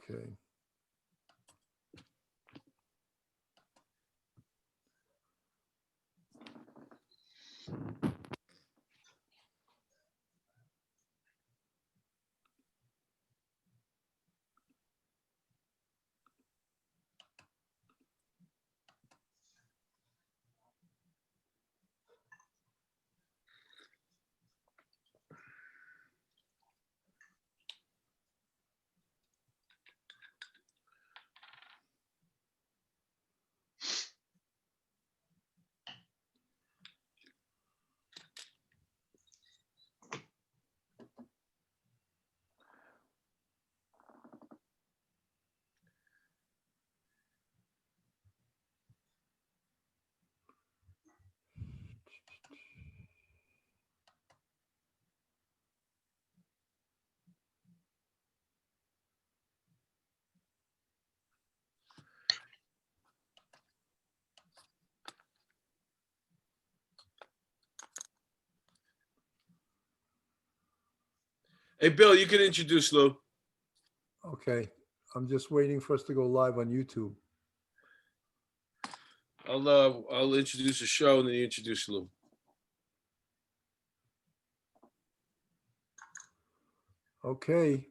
Okay. Hey, Bill, you can introduce Lou. Okay. I'm just waiting for us to go live on YouTube. I'll introduce the show and then you introduce Lou. Okay.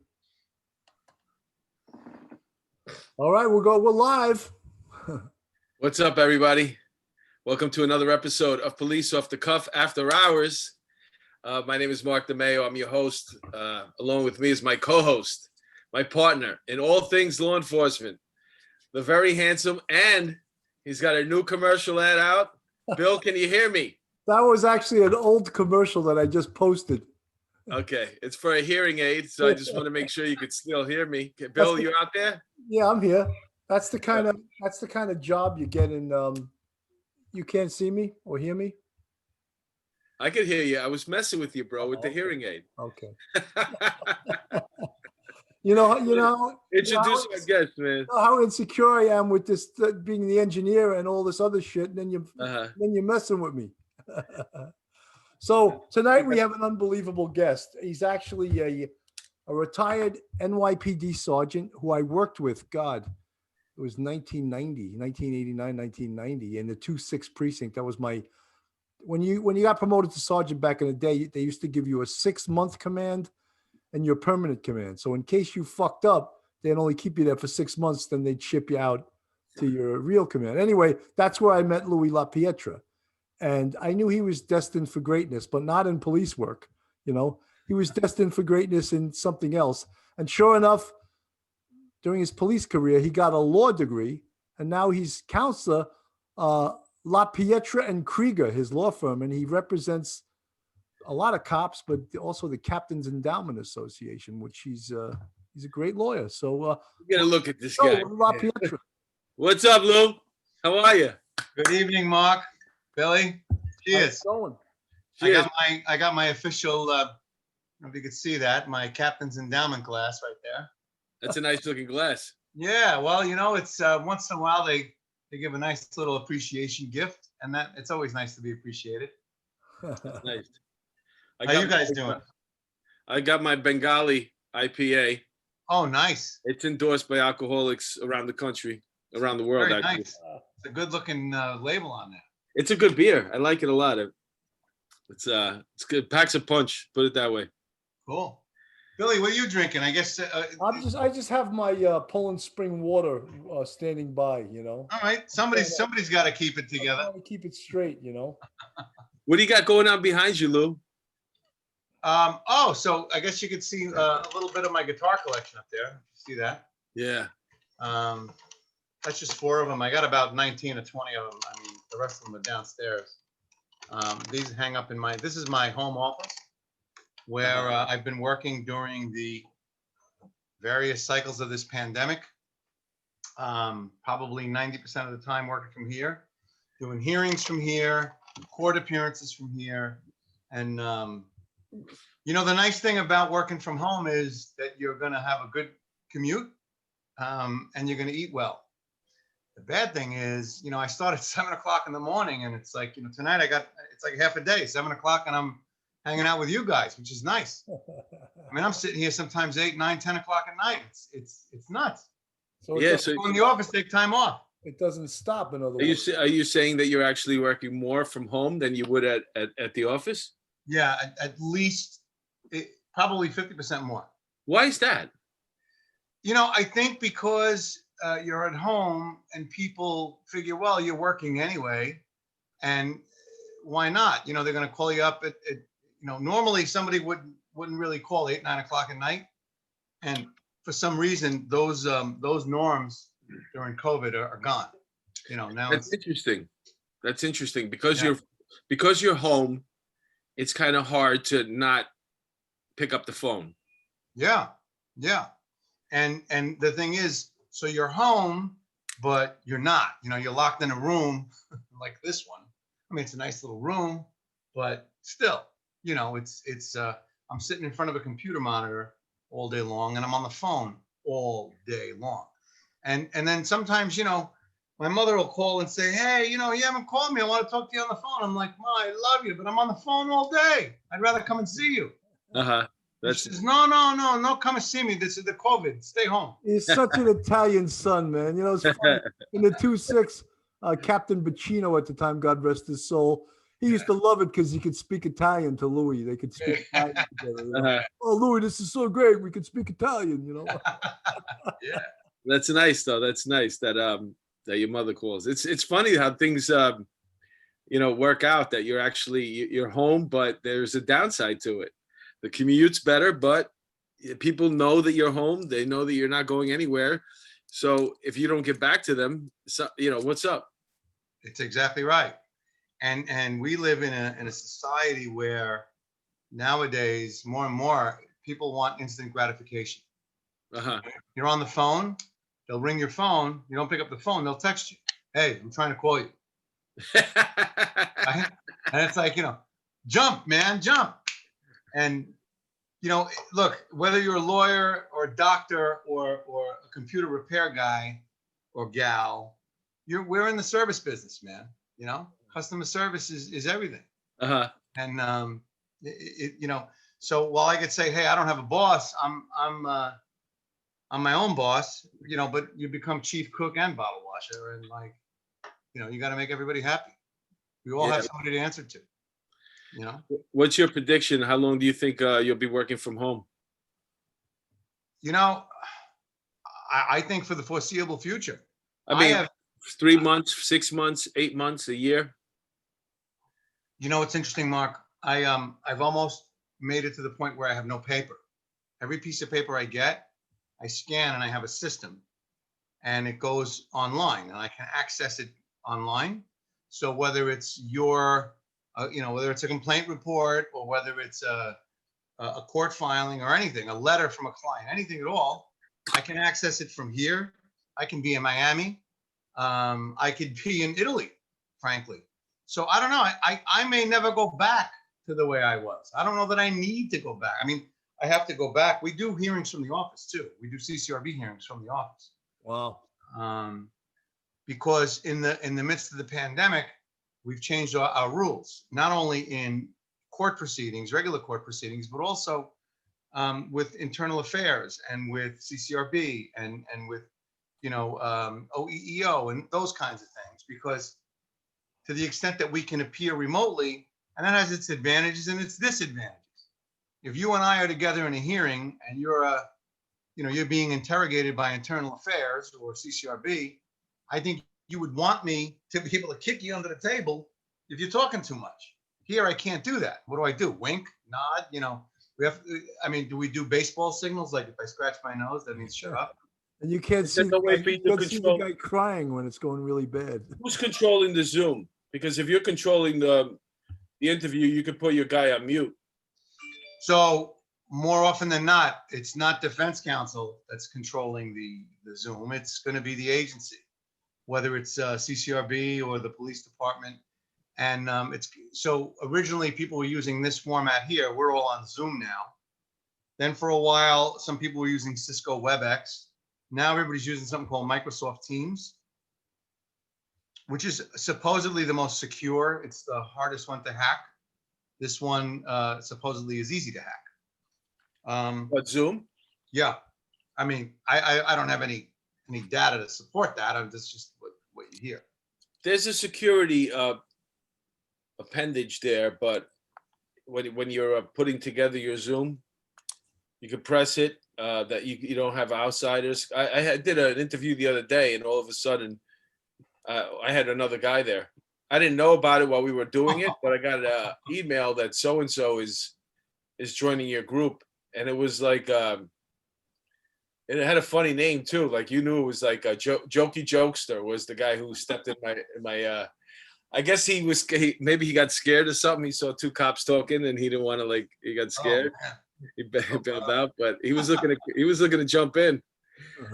All right, we're live. What's up, everybody? Welcome to another episode of Police Off the Cuff After Hours. My name is Mark DeMayo. I'm your host. Along with me is my co-host, my partner in all things law enforcement, the very handsome, and he's got a new commercial ad out. Bill, can you hear me? That was actually an old commercial that I just posted. Okay, it's for a hearing aid, so I just want to make sure you could still hear me. Okay, Bill, you out there? Yeah, I'm here. That's the kind of job you get in. You can't see me or hear me. I could hear you. I was messing with you, bro, with the hearing aid. Okay. You know. Introduce our guest, man. You know how insecure I am with this being the engineer and all this other shit, and then you're messing with me. So tonight we have an unbelievable guest. He's actually a retired NYPD sergeant who I worked with. God, it was 1989, 1990 in the 2-6 precinct. That was my when you got promoted to sergeant back in the day. They used to give you a 6-month command and your permanent command. So in case you fucked up, they'd only keep you there for 6 months. Then they'd ship you out to your real command. Anyway, that's where I met Louis Lapietra. And I knew he was destined for greatness, but not in police work. You know, he was destined for greatness in something else. And sure enough, during his police career, he got a law degree, and now he's counselor, Lapietra and Krieger, his law firm, and he represents a lot of cops, but also the Captain's Endowment Association, which he's a great lawyer. So you gotta look at this guy. Lapietra. What's up, Lou? How are you? Good evening, Mark. Billy. Cheers. I got my official. I don't know if you could see that, my Captain's Endowment glass right there. That's a nice looking glass. Yeah, well, you know, it's once in a while they give a nice little appreciation gift, and that it's always nice to be appreciated. That's nice. How you guys doing? I got my Bengali IPA. Oh, nice. It's endorsed by alcoholics around the country, around the world. Very actually. nice. It's a good looking label on there. It's a good beer. I like it a lot. It's good. Packs a punch. Put it that way. Cool. Billy, what are you drinking? I guess. I just have my Poland Spring water standing by. You know. All right. Somebody's got to keep it together. I want to keep it straight. You know. What do you got going on behind you, Lou? So I guess you could see a little bit of my guitar collection up there. See that? Yeah. That's just 4 of them. I got about 19 or 20 of them. I mean, the rest of them are downstairs. These hang up in this is my home office where I've been working during the various cycles of this pandemic. Probably 90% of the time working from here, doing hearings from here, court appearances from here. And, you know, the nice thing about working from home is that you're going to have a good commute and you're going to eat well. The bad thing is, you know, I start at 7 o'clock in the morning and it's like, you know, tonight it's like half a day, 7 o'clock, and I'm hanging out with you guys, which is nice. I mean, I'm sitting here sometimes 8, 9, 10 o'clock at night. It's nuts. So Yeah. it, So Go in the office, take time off. it doesn't stop, in other are you words. are you saying that you're actually working more from home than you would at the office? Yeah, at least probably 50% more. Why is that? I think because you're at home and people figure, well, you're working anyway, and why not? They're going to call you up at normally somebody wouldn't really call 8, 9 o'clock at night, and for some reason those norms during COVID are gone. Now That's it's interesting. That's interesting Yeah. because you're home. It's kind of hard to not pick up the phone. yeah. And the thing is, so you're home, but you're not. You're locked in a room like this one. I mean, it's a nice little room, but still, it's I'm sitting in front of a computer monitor all day long, and I'm on the phone all day long. And then sometimes, my mother will call and say, hey, you haven't called me. I want to talk to you on the phone. I'm like, Ma, I love you, but I'm on the phone all day. I'd rather come and see you. Uh-huh. She says, no, come and see me. This is the COVID. Stay home. He's such an Italian son, man. It's funny. In the 2-6, Captain Bacino at the time, God rest his soul, he used to love it because he could speak Italian to Louis. They could speak Italian together. Uh-huh. Oh, Louis, this is so great. We could speak Italian, Yeah. That's nice, though. That's nice that that your mother calls. It's funny how things work out, that you're home, but there's a downside to it. The commute's better, but people know that you're home. They know that you're not going anywhere. So if you don't get back to them, what's up? It's exactly right. And we live in a society where nowadays more and more people want instant gratification. Uh-huh. You're on the phone, they'll ring your phone. You don't pick up the phone, they'll text you. Hey, I'm trying to call you. Right? And it's like, jump, man, jump. And, look, whether you're a lawyer or a doctor or a computer repair guy or gal, we're in the service business, man. Customer service is everything. Uh-huh. And, so while I could say, hey, I don't have a boss, I'm my own boss, but you become chief cook and bottle washer. And you got to make everybody happy. We all have somebody to answer to. What's your prediction? How long do you think you'll be working from home? I think for the foreseeable future. I mean, 3 months, 6 months, 8 months, a year. It's interesting, Mark. I've almost made it to the point where I have no paper. Every piece of paper I get, I scan, and I have a system, and it goes online, and I can access it online. So whether it's whether it's a complaint report or whether it's a court filing or anything, a letter from a client, anything at all, I can access it from here. I can be in Miami. I could be in Italy, frankly. So I don't know. I may never go back to the way I was. I don't know that I need to go back. I mean, I have to go back. We do hearings from the office too. We do CCRB hearings from the office. Wow. Because in the midst of the pandemic, we've changed our rules, not only in court proceedings, regular court proceedings, but also with internal affairs and with CCRB and with, OEEO and those kinds of things, because to the extent that we can appear remotely, and that has its advantages and its disadvantages. If you and I are together in a hearing and you're being interrogated by internal affairs or CCRB, I think you would want me to be able to kick you under the table if you're talking too much. Here, I can't do that. What do I do? Wink, nod, do we do baseball signals? Like if I scratch my nose, that means shut up. And you can't see, the guy crying when it's going really bad. Who's controlling the Zoom? Because if you're controlling the interview, you could put your guy on mute. So more often than not, it's not defense counsel that's controlling the Zoom. It's going to be the agency, whether it's CCRB or the police department. And so originally people were using this format here. We're all on Zoom now. Then for a while, some people were using Cisco WebEx. Now everybody's using something called Microsoft Teams, which is supposedly the most secure. It's the hardest one to hack. This one supposedly is easy to hack. What, Zoom? Yeah, I mean, I don't have any data to support that. That's just what you hear. There's a security appendage there, but when you're putting together your Zoom, you can press it that you don't have outsiders. I did an interview the other day, and all of a sudden, I had another guy there. I didn't know about it while we were doing it, but I got an email that so and so is joining your group, and it was like it had a funny name too. Like you knew it was like a Jokey Jokester was the guy who stepped in my. I guess maybe he got scared or something. He saw two cops talking, and he didn't want to he got scared. He bailed out, but he was looking to jump in.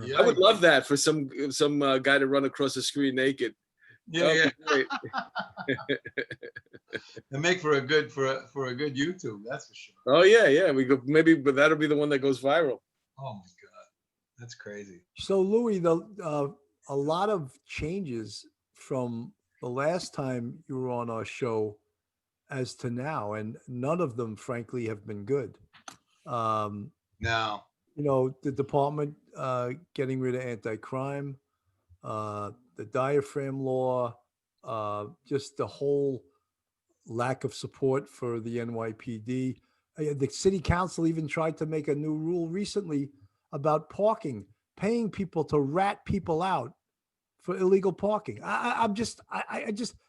Yeah, I would love that for some guy to run across the screen naked. yeah. Great. And make for a good YouTube, that's for sure. Oh yeah. We go maybe, but that'll be the one that goes viral. Oh my God, that's crazy. So Louis, a lot of changes from the last time you were on our show as to now, and none of them, frankly, have been good. No. You know, the department getting rid of anti-crime, the diaphragm law, just the whole lack of support for the NYPD. The city council even tried to make a new rule recently about parking, paying people to rat people out for illegal parking. I just,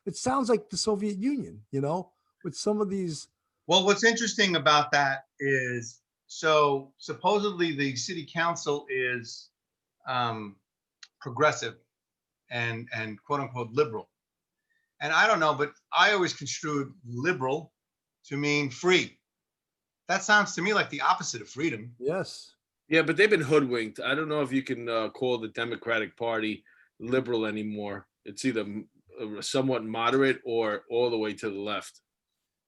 it sounds like the Soviet Union, you know, with some of these. Well, what's interesting about that is, so supposedly the city council is progressive and quote unquote liberal. And I don't know, but I always construed liberal to mean free. That sounds to me like the opposite of freedom. Yes. Yeah, but they've been hoodwinked. I don't know if you can call the Democratic Party liberal anymore. It's either somewhat moderate or all the way to the left.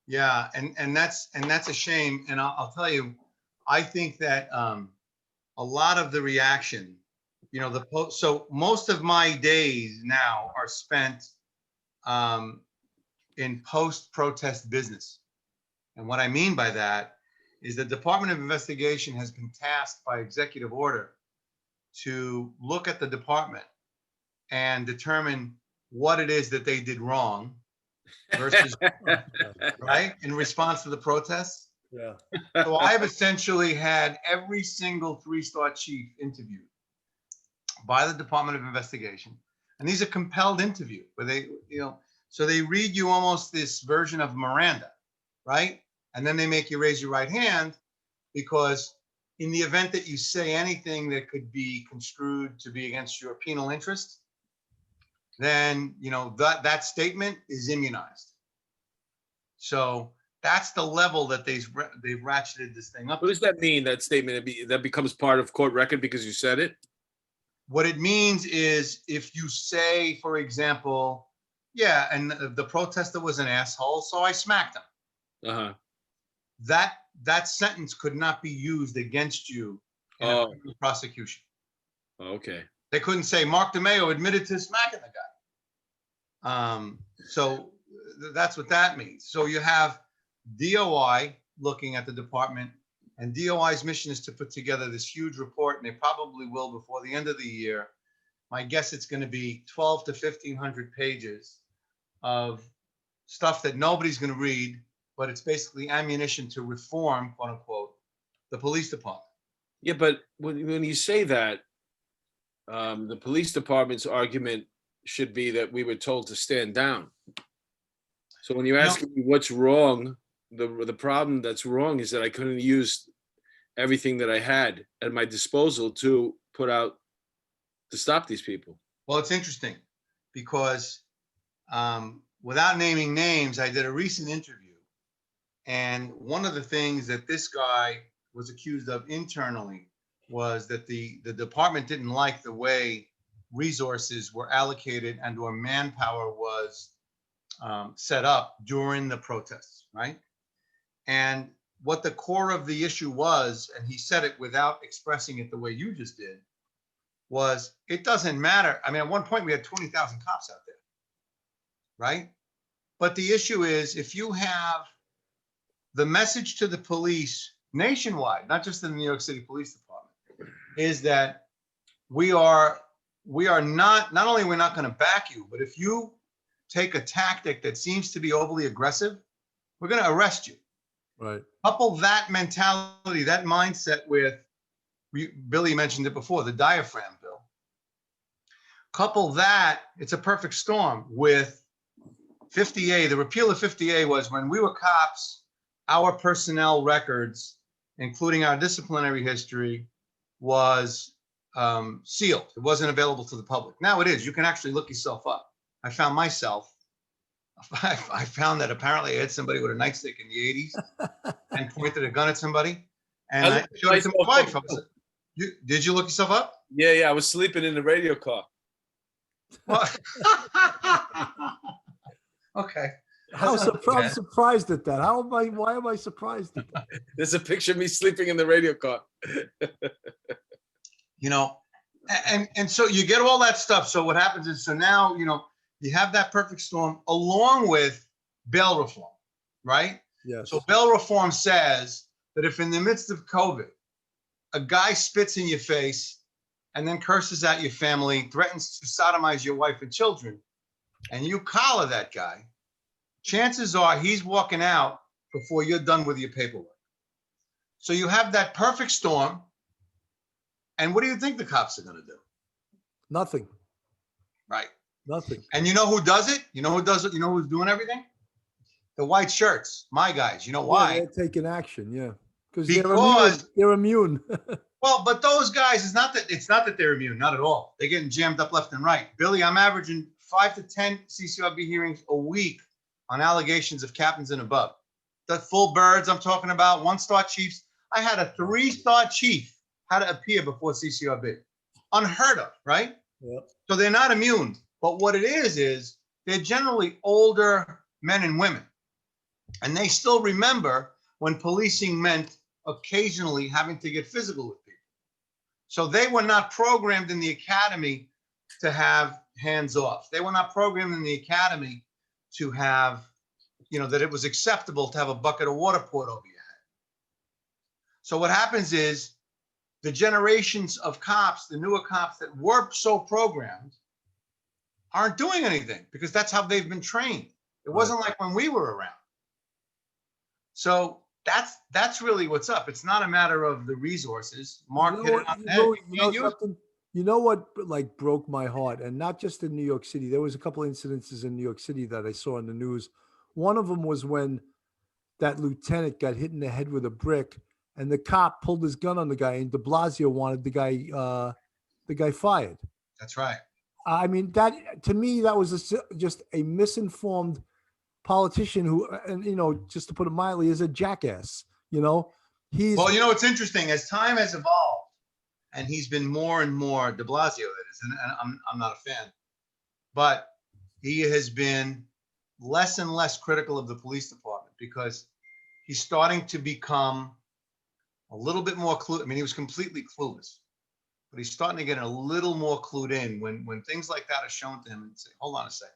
Yeah, and that's a shame. And I'll tell you, I think that a lot of the reaction, you know, so most of my days now are spent in post-protest business. And what I mean by that is the Department of Investigation has been tasked by executive order to look at the department and determine what it is that they did wrong versus right in response to the protests. Yeah. So I've essentially had every single three-star chief interviewed by the Department of Investigation. And these are compelled interview where they, you know, so they read you almost this version of Miranda, right? And then they make you raise your right hand, because in the event that you say anything that could be construed to be against your penal interest, then, you know, that statement is immunized. So that's the level that they've ratcheted this thing up. What does that mean, that statement? That becomes part of court record because you said it? What it means is if you say, for example, yeah, and the protester was an asshole, so I smacked him. Uh-huh. That sentence could not be used against you in a prosecution. Okay. They couldn't say Mark DeMeo admitted to smacking the guy. So that's what that means. So you have DOI looking at the department, and DOI's mission is to put together this huge report, and they probably will before the end of the year. My guess it's going to be 12 to 1,500 pages of stuff that nobody's going to read, but it's basically ammunition to reform, quote unquote, the police department. Yeah, but when you say that, the police department's argument should be that we were told to stand down. So when you're asking me what's wrong, the problem that's wrong is that I couldn't use everything that I had at my disposal to put out to stop these people. Well, it's interesting because without naming names, I did a recent interview. And one of the things that this guy was accused of internally was that the department didn't like the way resources were allocated and or manpower was set up during the protests, right? And what the core of the issue was, and he said it without expressing it the way you just did, was it doesn't matter. I mean, at one point we had 20,000 cops out there, right? But the issue is if you have the message to the police nationwide, not just in the New York City Police Department, is that we are not only are we not going to back you, but if you take a tactic that seems to be overly aggressive, we're going to arrest you. Right. Couple that mentality, that mindset with, Billy mentioned it before, the diaphragm bill. Couple that, it's a perfect storm with 50A. The repeal of 50A was when we were cops, our personnel records, including our disciplinary history, was sealed. It wasn't available to the public. Now it is. You can actually look yourself up. I found that apparently I had somebody with a nightstick in the 80s and pointed a gun at somebody. And I showed it to my wife. I was like, did you look yourself up? Yeah. I was sleeping in the radio car. Well, okay. I'm surprised at that. Why am I surprised at that? There's a picture of me sleeping in the radio car. You know, and so you get all that stuff. So what happens is, so now, you know, you have that perfect storm along with bail reform, right? Yes. So bail reform says that if in the midst of COVID, a guy spits in your face and then curses at your family, threatens to sodomize your wife and children, and you collar that guy, chances are he's walking out before you're done with your paperwork. So you have that perfect storm. And what do you think the cops are going to do? Nothing. Right. Nothing. And you know who does it? You know who does it? You know who's doing everything? The white shirts, my guys. You know why? Yeah, they're taking action. Yeah. Because they're immune. Well, but those guys, it's not that they're immune, not at all. They're getting jammed up left and right. Billy, I'm averaging 5 to 10 CCRB hearings a week on allegations of captains and above. The full birds I'm talking about, 1-star chiefs. I had a 3-star chief had to appear before CCRB. Unheard of, right? Yep. So they're not immune. But what it is they're generally older men and women. And they still remember when policing meant occasionally having to get physical with people. So they were not programmed in the academy to have hands off. They were not programmed in the academy to have, you know, that it was acceptable to have a bucket of water poured over your head. So what happens is the generations of cops, the newer cops that were so programmed, aren't doing anything because that's how they've been trained. It wasn't like when we were around. So that's really what's up. It's not a matter of the resources. Mark hit it on the head. You know what like broke my heart, and not just in New York City. There was a couple incidences in New York City that I saw in the news. One of them was when that lieutenant got hit in the head with a brick, and the cop pulled his gun on the guy, and de Blasio wanted the guy fired. That's right. I mean, that to me, that was just a misinformed politician who, and you know, just to put it mildly, is a jackass. You know, well, you know, it's interesting as time has evolved, and he's been more and more de Blasio. That is, and I'm not a fan, but he has been less and less critical of the police department because he's starting to become a little bit more clueless. I mean, he was completely clueless, but he's starting to get a little more clued in when things like that are shown to him and say, hold on a second.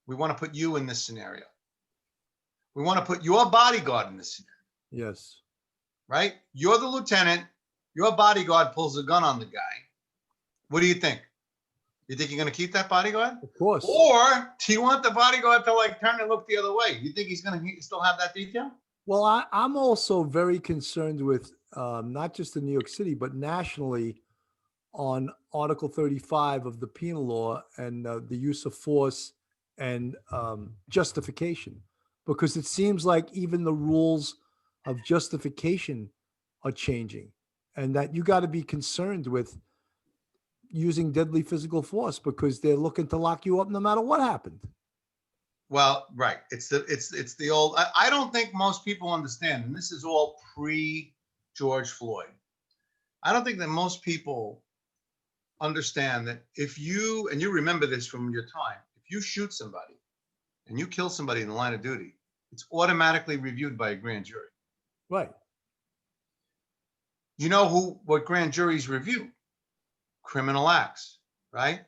We want to put you in this scenario. We want to put your bodyguard in this scenario. Yes. Right? You're the lieutenant. Your bodyguard pulls a gun on the guy. What do you think? You think you're going to keep that bodyguard? Of course. Or do you want the bodyguard to like turn and look the other way? You think he's going to still have that detail? Well, I'm also very concerned with not just in New York City, but nationally on Article 35 of the penal law and the use of force and justification, because it seems like even the rules of justification are changing, and that you got to be concerned with using deadly physical force because they're looking to lock you up no matter what happened. Well, right. It's the old, I don't think most people understand, and this is all pre-George Floyd. I don't think that most people understand that if you, and you remember this from your time, if you shoot somebody and you kill somebody in the line of duty, it's automatically reviewed by a grand jury. Right. You know what grand juries review? Criminal acts, right?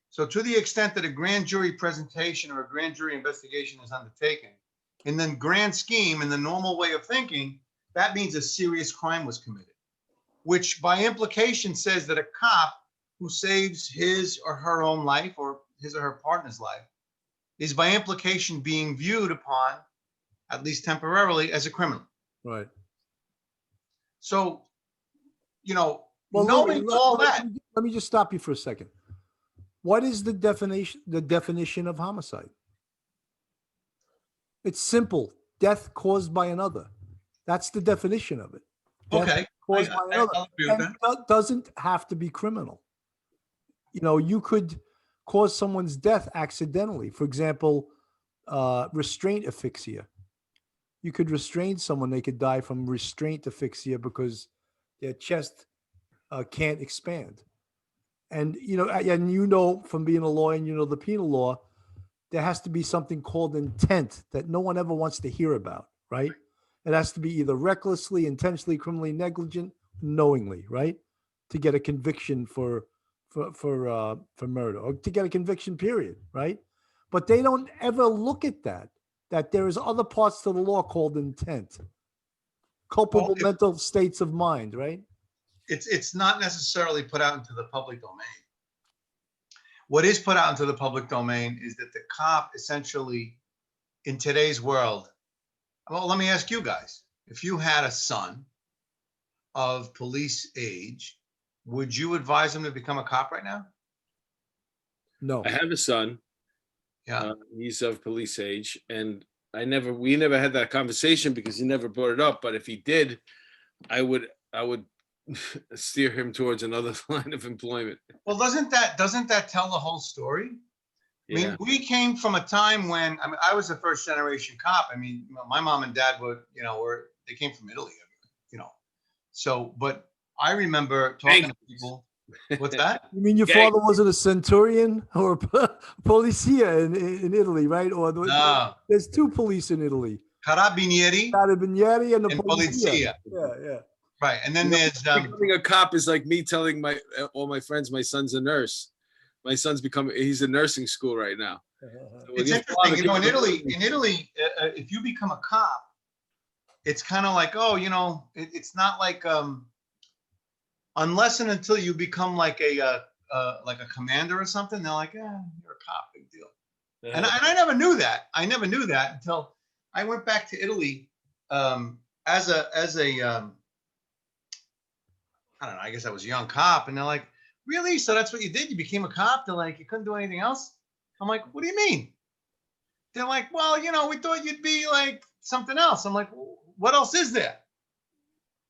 So to the extent that a grand jury presentation or a grand jury investigation is undertaken, in the grand scheme, in the normal way of thinking, that means a serious crime was committed, which by implication says that a cop who saves his or her own life or his or her partner's life is by implication being viewed upon, at least temporarily, as a criminal. Right. So, Well, knowing Louis, all that, let me just stop you for a second. What is the definition of homicide? It's simple. Death caused by another. That's the definition of it. Death okay, caused by another. I'll agree with And that. it doesn't have to be criminal. You could cause someone's death accidentally. For example, restraint asphyxia. You could restrain someone, they could die from restraint asphyxia because their chest can't expand. And from being a lawyer, and the penal law, there has to be something called intent that no one ever wants to hear about, right? It has to be either recklessly, intentionally, criminally negligent, knowingly, right? To get a conviction for murder, or to get a conviction, period, right? But they don't ever look at that there is other parts to the law called intent, culpable mental states of mind, right? It's not necessarily put out into the public domain. What is put out into the public domain is that the cop essentially, in today's world, well, let me ask you guys, if you had a son of police age, would you advise him to become a cop right now? No. I have a son. Yeah. He's of police age, and we never had that conversation because he never brought it up. But if he did, I would steer him towards another line of employment. Well, doesn't that tell the whole story? Yeah. I mean, we came from a time when, I was a first generation cop. I mean, my mom and dad they came from Italy, So, but I remember talking to people. What's that? You mean your father wasn't a centurion or a polizia in Italy, right? Or No. There's two police in Italy. Carabinieri and the and polizia. polizia. Yeah. Right. And then there's becoming a cop is like me telling all my friends my son's a nurse. My son's he's in nursing school right now. So it's interesting, in Italy, if you become a cop, it's kind of like, it's not like unless and until you become like a commander or something, they're like, yeah, you're a cop, big deal. And I never knew that. I never knew that until I went back to Italy as a I don't know, I guess I was a young cop, and they're like, really? So that's what you did? You became a cop? They're like, you couldn't do anything else? I'm like, what do you mean? They're like, well, we thought you'd be like something else. I'm like, what else is there?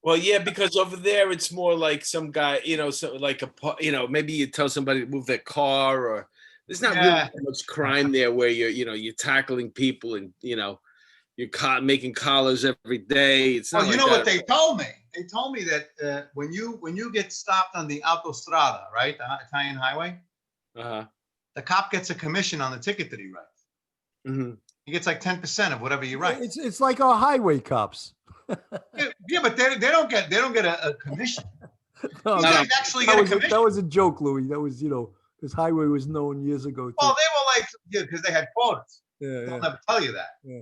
Well, yeah, because over there it's more like some guy, maybe you tell somebody to move their car, or there's not really that much crime there where you're tackling people and you're making collars every day. It's not what they told me? They told me that when you get stopped on the autostrada, right, the Italian highway, the cop gets a commission on the ticket that he writes. Mm-hmm. He gets like 10% of whatever you write. It's like our highway cops. Yeah, but they don't get a commission. No, actually get a commission. That was a joke, Louis. That was this highway was known years ago. Well, they were like, because they had quotas. They'll never tell you that. Yeah.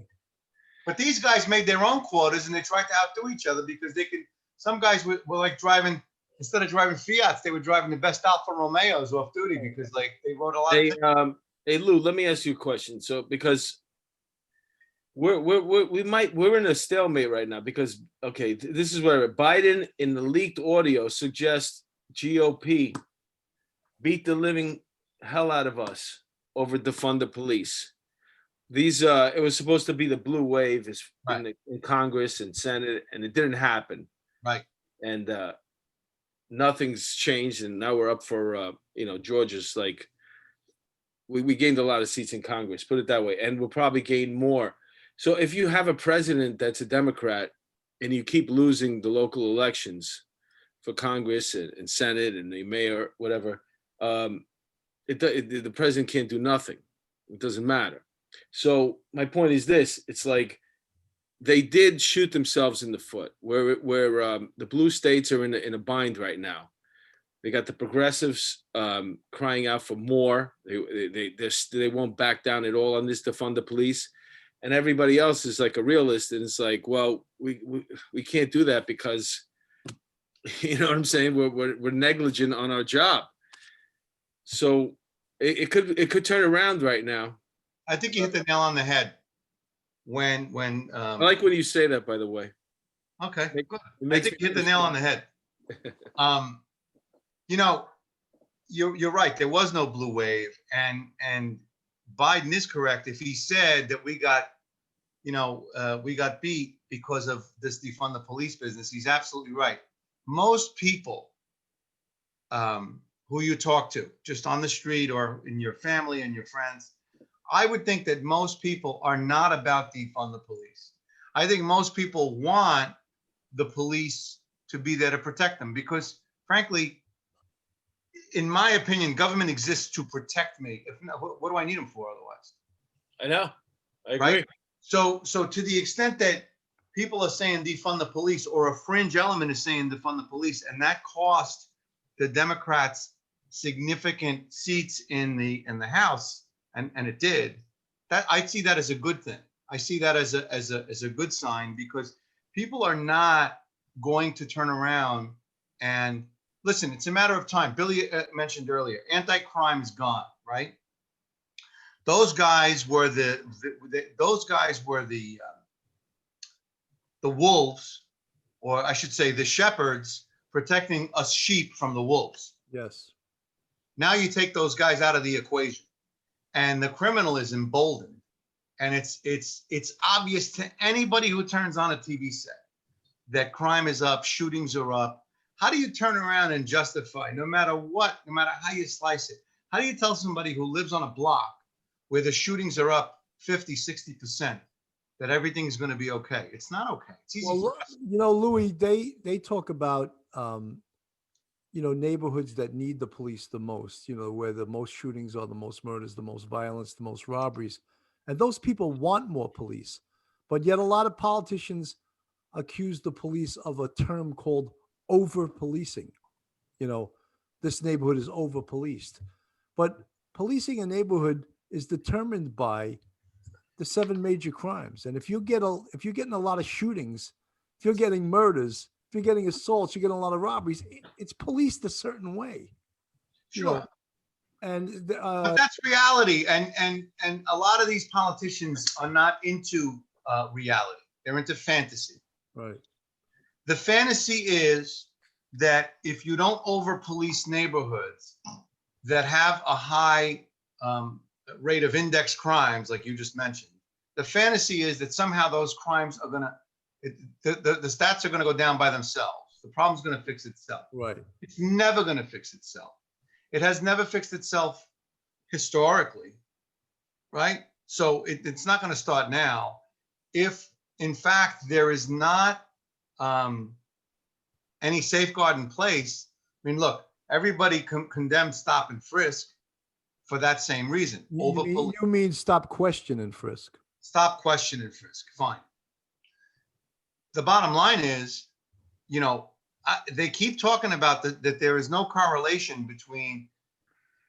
But these guys made their own quotas and they tried to outdo each other because they could. Some guys were like driving, instead of driving Fiats, they were driving the best Alfa Romeos off duty because like they wrote a lot. Hey Lou, let me ask you a question. So because we're in a stalemate right now because this is where Biden in the leaked audio suggests GOP beat the living hell out of us over defund the police. These it was supposed to be the blue wave in Congress and Senate, and it didn't happen. Right. And nothing's changed, and now we're up for Georgia's like we gained a lot of seats in Congress, put it that way, and we'll probably gain more. So if you have a president that's a Democrat and you keep losing the local elections for Congress and Senate and the mayor, whatever, the president can't do nothing. It doesn't matter. So my point is this: it's like they did shoot themselves in the foot. Where the blue states are in a bind right now. They got the progressives crying out for more. They won't back down at all on this defund the police, and everybody else is like a realist, and it's like, well, we can't do that because, you know what I'm saying, we're negligent on our job. So it could turn around right now. I think you hit the nail on the head when I like when you say that, by the way. okay, good. It I makes think me you hit the nail on the head. You know, you're right. There was no blue wave, and Biden is correct if he said that we got beat because of this defund the police business. He's absolutely right. Most people who you talk to, just on the street or in your family and your friends, I would think that most people are not about defund the police. I think most people want the police to be there to protect them because, frankly, in my opinion, government exists to protect me. If not, what do I need them for otherwise? I know. I agree. Right? So to the extent that people are saying defund the police, or a fringe element is saying defund the police, and that cost the Democrats significant seats in the House, and it did, that I see that as a good thing. I see that as a good sign, because people are not going to turn around and listen. It's a matter of time. Billy mentioned earlier, anti-crime is gone, right? Those guys were the wolves, or I should say the shepherds, protecting us sheep from the wolves. Yes. Now you take those guys out of the equation, and the criminal is emboldened, and it's obvious to anybody who turns on a TV set that crime is up, shootings are up. How do you turn around and justify, no matter what, no matter how you slice it, how do you tell somebody who lives on a block where the shootings are up 50, 60%, that everything's going to be okay? It's not okay. It's easy for us. You know, Louis, they talk about, neighborhoods that need the police the most, where the most shootings are, the most murders, the most violence, the most robberies. And those people want more police. But yet a lot of politicians accuse the police of a term called over-policing. This neighborhood is over-policed. But policing a neighborhood is determined by the 7 major crimes. And if you're getting a lot of shootings, if you're getting murders, if you're getting assaults, you're getting a lot of robberies, it's policed a certain way. Sure. And But that's reality. And a lot of these politicians are not into reality. They're into fantasy. Right. The fantasy is that if you don't over police neighborhoods that have a high rate of index crimes, like you just mentioned, the fantasy is that somehow those crimes are the stats are going to go down by themselves. The problem's going to fix itself. Right. It's never going to fix itself. It has never fixed itself historically, right? So it's not going to start now. If, in fact, there is not any safeguard in place, I mean, look, everybody condemned stop and frisk for that same reason. You mean stop, question, and frisk? Stop, question, and frisk. Fine. The bottom line is, they keep talking about that there is no correlation between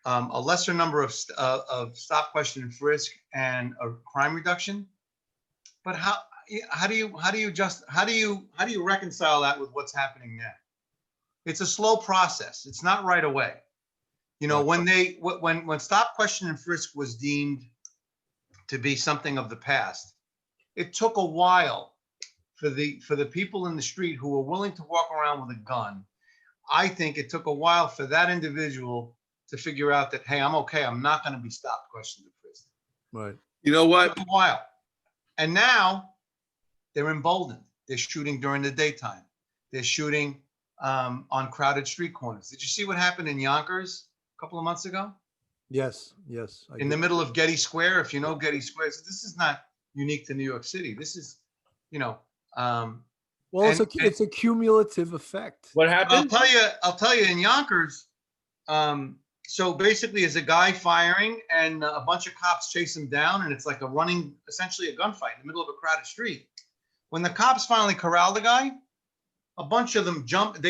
a lesser number of stop, question, and frisk and a crime reduction. But how do you reconcile that with what's happening now? It's a slow process. It's not right away. When stop, question, and frisk was deemed to be something of the past, it took a while for the people in the street who were willing to walk around with a gun. I think it took a while for that individual to figure out that, hey, I'm okay. I'm not going to be stopped, questioned, and frisked. Right. You know what? It took a while. And now they're emboldened. They're shooting during the daytime. They're shooting on crowded street corners. Did you see what happened in Yonkers a couple of months ago? Yes. In the middle of Getty Square, if you know Getty Square, this is not unique to New York City. This is, it's a cumulative effect. What happened? I'll tell you in Yonkers. So basically, there's a guy firing, and a bunch of cops chase him down, and it's like essentially a gunfight in the middle of a crowded street. When the cops finally corral the guy, a bunch of them jump.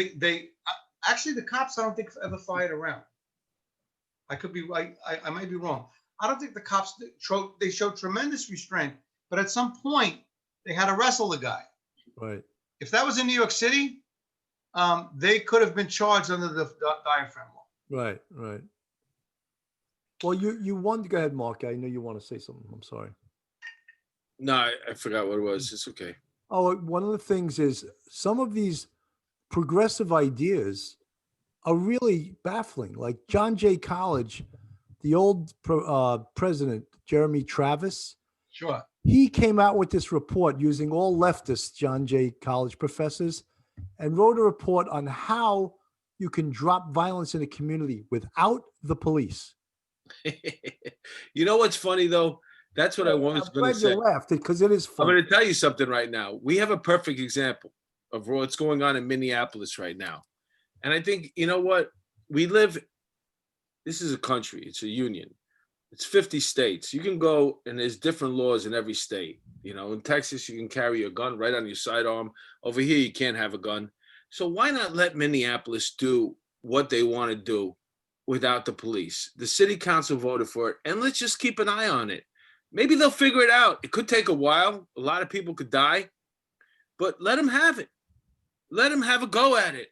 Actually, the cops, I don't think, ever fired a round. I could be right. I might be wrong. I don't think the cops, they showed tremendous restraint. But at some point, they had to wrestle the guy. Right. If that was in New York City, they could have been charged under the diaphragm law. Right. Right. Well, you wanted to go ahead, Mark. I know you want to say something. I'm sorry. No, I forgot what it was. It's okay. Oh, one of the things is some of these progressive ideas are really baffling. Like John Jay College, the old president, Jeremy Travis, Sure. he came out with this report using all leftist John Jay College professors and wrote a report on how you can drop violence in a community without the police. You know what's funny though? That's what I was I'm going glad to say. you laughed because it is I'm funny. going to tell you something right now. We have a perfect example of what's going on in Minneapolis right now. And I think, you know what? This is a country. It's a union. It's 50 states. You can go and there's different laws in every state. You know, in Texas, you can carry a gun right on your sidearm. Over here, you can't have a gun. So why not let Minneapolis do what they want to do without the police? The city council voted for it, and let's just keep an eye on it. Maybe they'll figure it out. It could take a while. A lot of people could die, but let them have it. Let them have a go at it.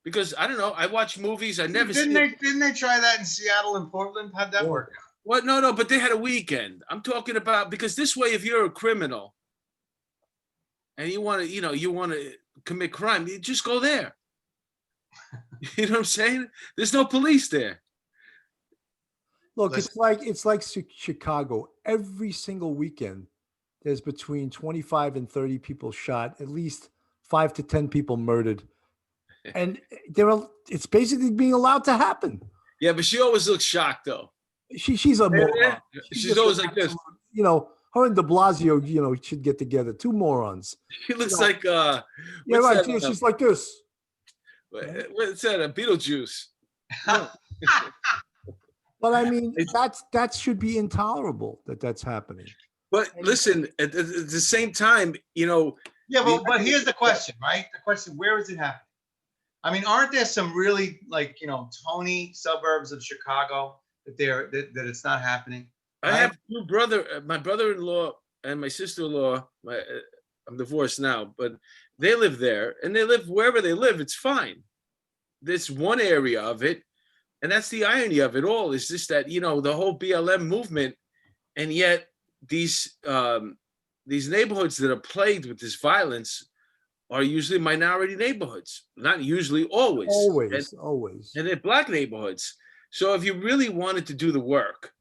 Because I don't know. I watch movies. I never Didn't they try that in Seattle and Portland? How'd that work out? What? No, but they had a weekend. I'm talking about because this way, if you're a criminal and you want to commit crime, you just go there. You know what I'm saying? There's no police there. Look, it's like Chicago. Every single weekend, there's between 25 and 30 people shot, at least 5 to 10 people murdered. And it's basically being allowed to happen. Yeah, but she always looks shocked, though. She's a moron. She's always like this. You know, her and de Blasio, should get together. Two morons. She looks like yeah, right. She's like this. What's that? A Beetlejuice. But I mean, that should be intolerable that's happening. But listen, at the same time, Yeah, but here's the question, right? The question: where is it happening? I mean, aren't there some really Tony suburbs of Chicago that it's not happening? Right? I have my brother-in-law and my sister-in-law. I'm divorced now, but they live there, and they live wherever they live. It's fine. There's one area of it, and that's the irony of it all. Is just that the whole BLM movement, and yet these neighborhoods that are plagued with this violence are usually minority neighborhoods. Not usually, always. Always. And they're Black neighborhoods. So if you really wanted to do the work,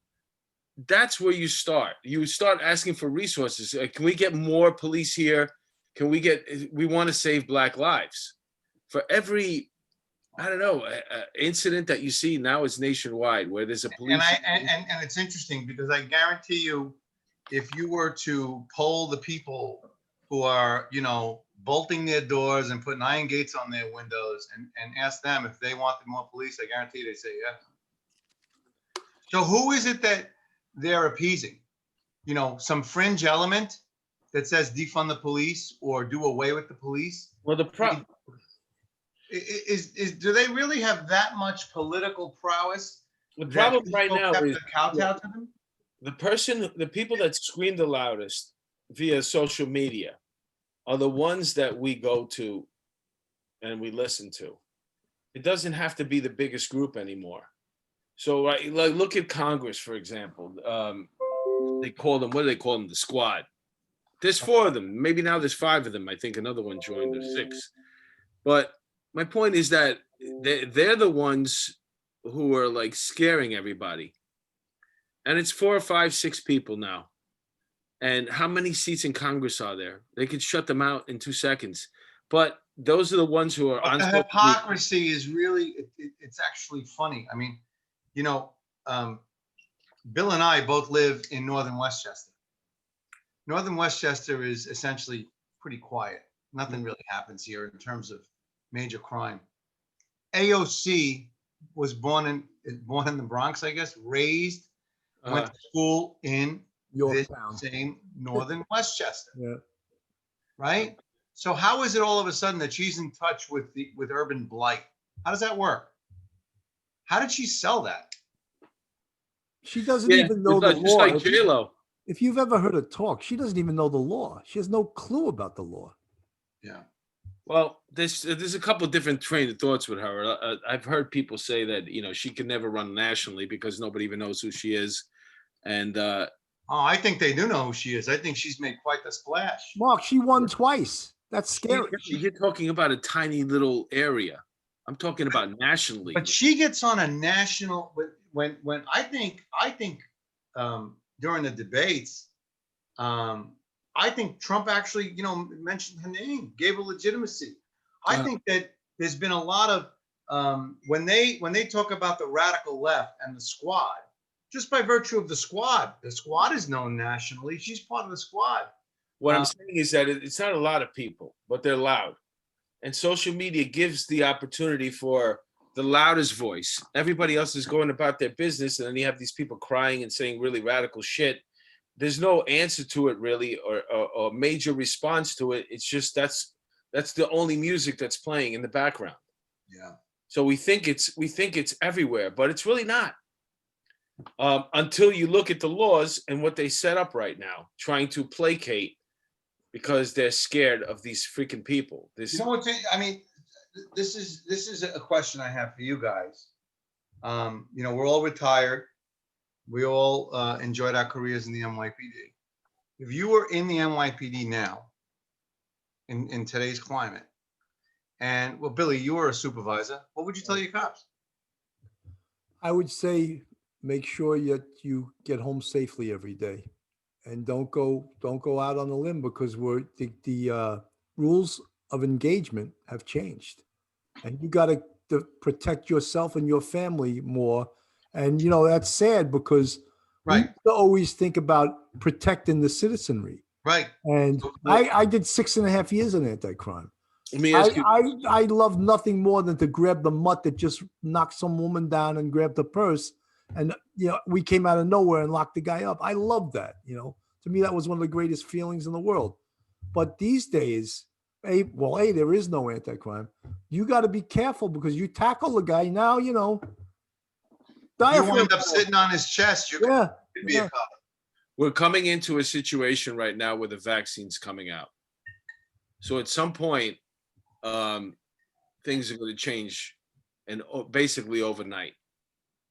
that's where you start. You start asking for resources. Can we get more police here? We want to save Black lives. For every, I don't know, incident that you see now is nationwide where there's a police. And it's interesting because I guarantee you, if you were to poll the people who are, bolting their doors and putting iron gates on their windows and ask them if they wanted more police, I guarantee they say yes. So who is it that they're appeasing? Some fringe element that says defund the police or do away with the police? Well, the problem do they really have that much political prowess? The problem right now is kowtow to them? the people that scream the loudest via social media are the ones that we go to and we listen to. It doesn't have to be the biggest group anymore. So like look at Congress, for example. They call them, what do they call them? The squad. There's 4 of them. Maybe now there's 5 of them. I think another one joined. There's 6. But my point is that they're the ones who are like scaring everybody. And it's 4 or 5, 6 people now. And how many seats in Congress are there? They could shut them out in 2 seconds. But those are the ones who are on. The hypocrisy is really, it's actually funny. I mean, Bill and I both live in Northern Westchester. Northern Westchester is essentially pretty quiet. Nothing really happens here in terms of major crime. AOC was born in the Bronx, I guess, raised, went to school in this same Northern Westchester. Yeah. Right? So how is it all of a sudden that she's in touch with urban blight? How does that work? How did she sell that? She doesn't even know the law. Just like J-Lo. If you've ever heard her talk, she doesn't even know the law. She has no clue about the law. Yeah. Well, there's a couple of different train of thoughts with her. I've heard people say that she can never run nationally because nobody even knows who she is, and Oh, I think they do know who she is. I think she's made quite the splash. Mark, she won twice. That's scary. you're talking about a tiny little area. I'm talking about nationally. But she gets on a national when I think during the debates, I think Trump actually, mentioned her name, gave her legitimacy. I think that there's been a lot of when they talk about the radical left and the squad, just by virtue of the squad is known nationally. She's part of the squad. What I'm saying is that it's not a lot of people, but they're loud. And social media gives the opportunity for the loudest voice. Everybody else is going about their business, and then you have these people crying and saying really radical shit. There's no answer to it really, or major response to it. It's just that's the only music that's playing in the background. Yeah. So we think it's everywhere, but it's really not. Until you look at the laws and what they set up right now, trying to placate because they're scared of these freaking people. This is a question I have for you guys. We're all retired. We all enjoyed our careers in the NYPD. If you were in the NYPD now, in today's climate, and well, Billy, you were a supervisor, what would you tell your cops? I would say make sure that you get home safely every day, and don't go out on a limb, because the rules of engagement have changed, and you got to protect yourself and your family more. And that's sad, because we used to always think about protecting the citizenry. Right. And I did 6.5 years in anti-crime. Let me ask you. I love nothing more than to grab the mutt that just knocked some woman down and grab the purse. And, we came out of nowhere and locked the guy up. I love that. To me, that was one of the greatest feelings in the world. But these days, there is no anti-crime. You got to be careful, because you tackle the guy now, You wind up sitting on his chest. You could be a cop. We're coming into a situation right now where the vaccine's coming out. So at some point, things are going to change, and basically overnight,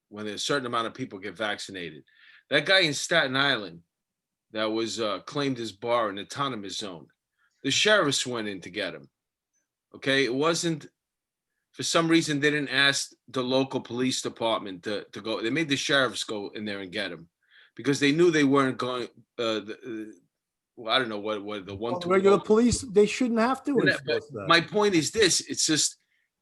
when a certain amount of people get vaccinated. That guy in Staten Island that was claimed his bar an autonomous zone, the sheriffs went in to get him. Okay, it wasn't, for some reason, they didn't ask the local police department to go. They made the sheriffs go in there and get him, because they knew they weren't going. I don't know what the one. Regular police, they shouldn't have to enforce that. My point is this: it's just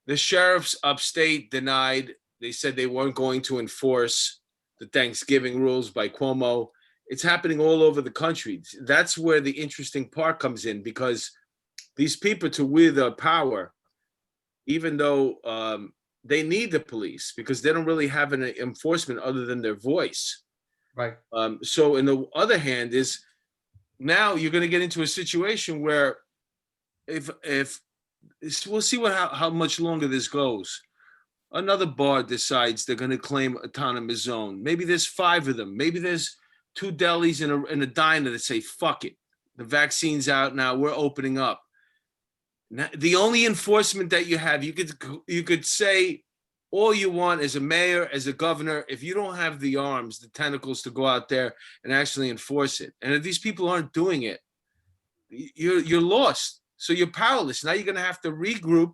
the sheriffs upstate denied. They said they weren't going to enforce the Thanksgiving rules by Cuomo. It's happening all over the country. That's where the interesting part comes in, because these people, to wield their power, even though they need the police, because they don't really have an enforcement other than their voice. Right. So in the other hand is, now you're going to get into a situation where if we'll see how much longer this goes. Another bar decides they're going to claim autonomous zone. Maybe there's 5 of them. Maybe there's 2 delis in a diner that say, fuck it. The vaccine's out now. We're opening up. Now, the only enforcement that you have, you could say all you want as a mayor, as a governor, if you don't have the arms, the tentacles to go out there and actually enforce it. And if these people aren't doing it, you're lost. So you're powerless. Now you're going to have to regroup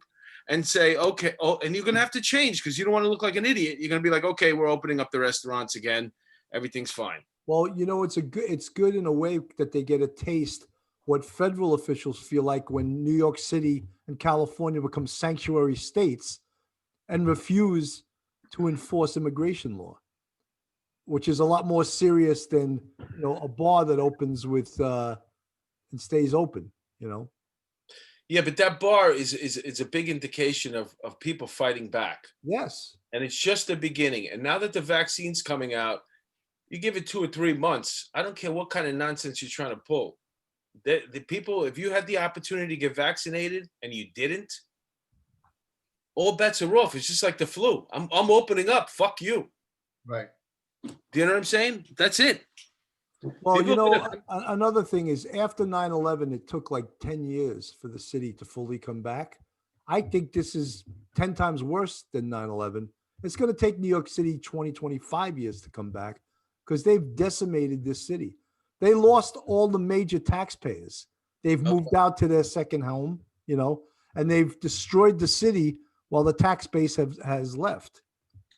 and say, okay, and you're going to have to change, because you don't want to look like an idiot. You're going to be like, okay, we're opening up the restaurants again. Everything's fine. Well, it's good in a way that they get a taste what federal officials feel like when New York City and California become sanctuary states and refuse to enforce immigration law, which is a lot more serious than a bar that opens with and stays open. Yeah, but that bar is a big indication of people fighting back. Yes. And it's just the beginning. And now that the vaccine's coming out, you give it 2 or 3 months. I don't care what kind of nonsense you're trying to pull. The people, if you had the opportunity to get vaccinated and you didn't, all bets are off. It's just like the flu. I'm opening up. Fuck you. Right. Do you know what I'm saying? That's it. Well, People you know, gonna- another thing is after 9/11, it took like 10 years for the city to fully come back. I think this is 10 times worse than 9/11. It's going to take New York City 20, 25 years to come back because they've decimated this city. They lost all the major taxpayers. They've Okay. moved out to their second home, and they've destroyed the city while the tax base has left.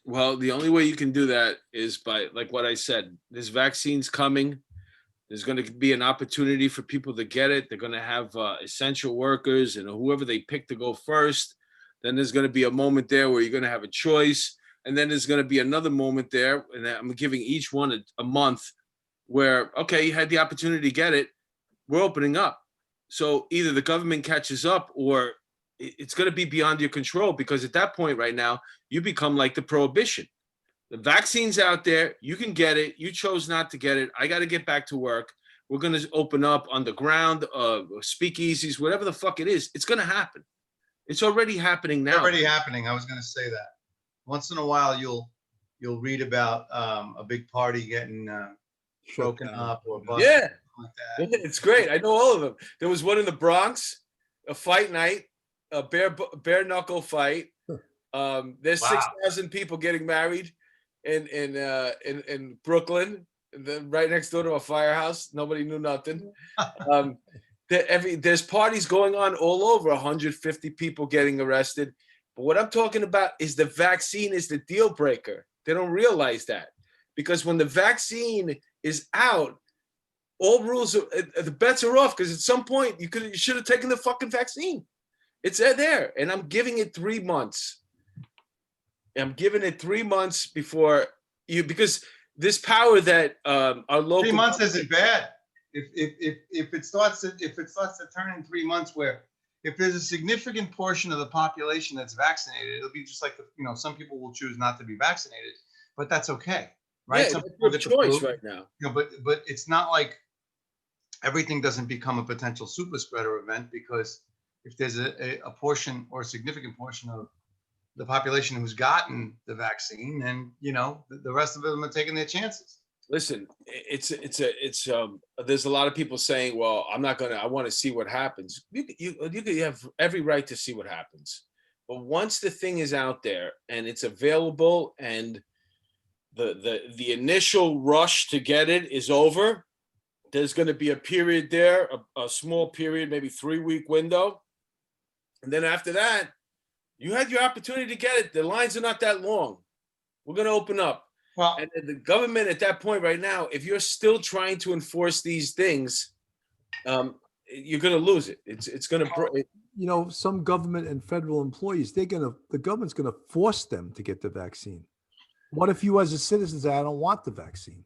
Well, the only way you can do that is by, like what I said, this vaccine's coming. There's going to be an opportunity for people to get it. They're going to have essential workers and whoever they pick to go first. Then there's going to be a moment there where you're going to have a choice. And then there's going to be another moment there. And I'm giving each one a month where, okay, you had the opportunity to get it. We're opening up. So either the government catches up or it's going to be beyond your control, because at that point right now, you become like the prohibition. The vaccine's out there. You can get it. You chose not to get it. I got to get back to work. We're going to open up underground, speakeasies, whatever the fuck it is. It's going to happen. It's already happening now. It's already happening. I was going to say that. Once in a while, you'll read about a big party getting broken up or busted. Yeah, Like that. it's great. I know all of them. There was one in the Bronx, a fight night, a bare knuckle fight. There's Wow. 6,000 people getting married in Brooklyn, and then right next door to a firehouse. Nobody knew nothing. There's parties going on all over. 150 people getting arrested. But what I'm talking about is the vaccine is the deal breaker. They don't realize that, because when the vaccine is out, all rules the bets are off. Because at some point you should have taken the fucking vaccine. It's there, and I'm giving it 3 months. I'm giving it 3 months before you, because this power that our local 3 months isn't bad. If it starts to turn in 3 months, where if there's a significant portion of the population that's vaccinated, it'll be just like some people will choose not to be vaccinated, but that's okay, right? Yeah, Some that's people your get the choice flu, right now. but it's not like everything doesn't become a potential super spreader event, because if there's a portion or a significant portion of the population who's gotten the vaccine, then the rest of them are taking their chances. Listen, there's a lot of people saying, well, I want to see what happens. You have every right to see what happens. But once the thing is out there and it's available and the initial rush to get it is over, there's going to be a period there, a small period, maybe 3-week window. And then after that, you had your opportunity to get it. The lines are not that long. We're going to open up. Well, And the government at that point right now, if you're still trying to enforce these things, you're going to lose it. It's going to. Some government and federal employees, the government's going to force them to get the vaccine. What if you as a citizen say, I don't want the vaccine?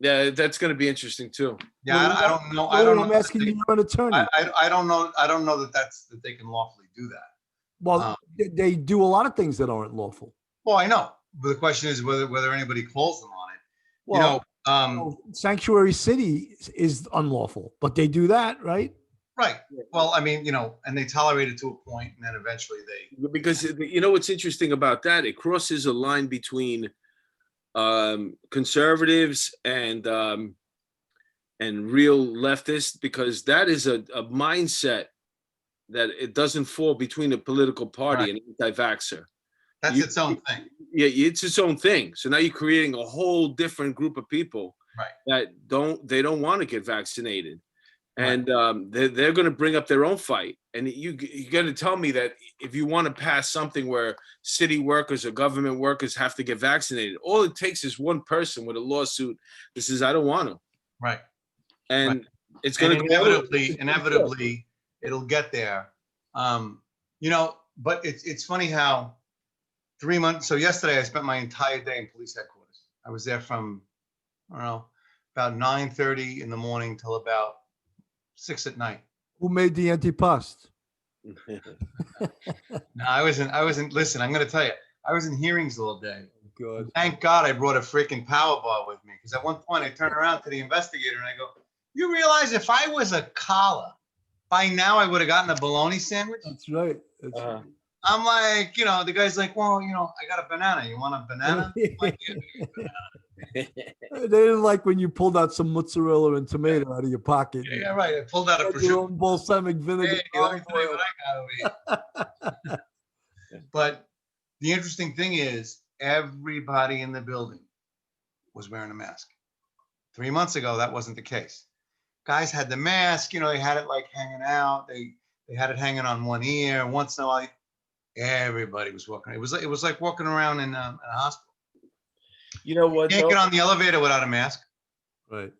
Yeah, that's going to be interesting too. yeah, I don't know. I don't know. I'm asking you, you're an attorney. I don't know. I don't know that they can lawfully do that. Well, they do a lot of things that aren't lawful. Well, I know, but the question is whether anybody calls them on it. Well, Sanctuary City is unlawful, but they do that, right? Right. Well, I mean, and they tolerate it to a point, and then eventually they. Because what's interesting about that, it crosses a line between conservatives and real leftists, because that is a mindset that it doesn't fall between a political party and anti-vaxxer. That's its own thing. Yeah, it's its own thing. So now you're creating a whole different group of people that don't want to get vaccinated. And they're going to bring up their own fight. And you're going to tell me that if you want to pass something where city workers or government workers have to get vaccinated, all it takes is one person with a lawsuit that says, I don't want to. Right. And it's going to inevitably, it'll get there. But it's funny how 3 months. So yesterday I spent my entire day in police headquarters. I was there from, about 9:30 in the morning till about 6 at night. Who made the antipost? No, I wasn't. Listen, I'm going to tell you, I was in hearings all day. Good. Thank God I brought a freaking power bar with me, because at one point I turned around to the investigator and I go, you realize if I was a collar, by now I would have gotten a bologna sandwich? That's right. I'm like, the guy's like, well, I got a banana. You want a banana? I'm like, yeah, They didn't like when you pulled out some mozzarella and tomato out of your pocket. yeah, right. I pulled out a Had your prosciutto. own balsamic vinegar. Hey, let me tell you what I got over here. But the interesting thing is, everybody in the building was wearing a mask. 3 months ago, that wasn't the case. Guys had the mask, they had it like hanging out. They had it hanging on one ear. Once in a while, everybody was walking. It was like walking around in a hospital. You know what? Can't get on the elevator without a mask. Right.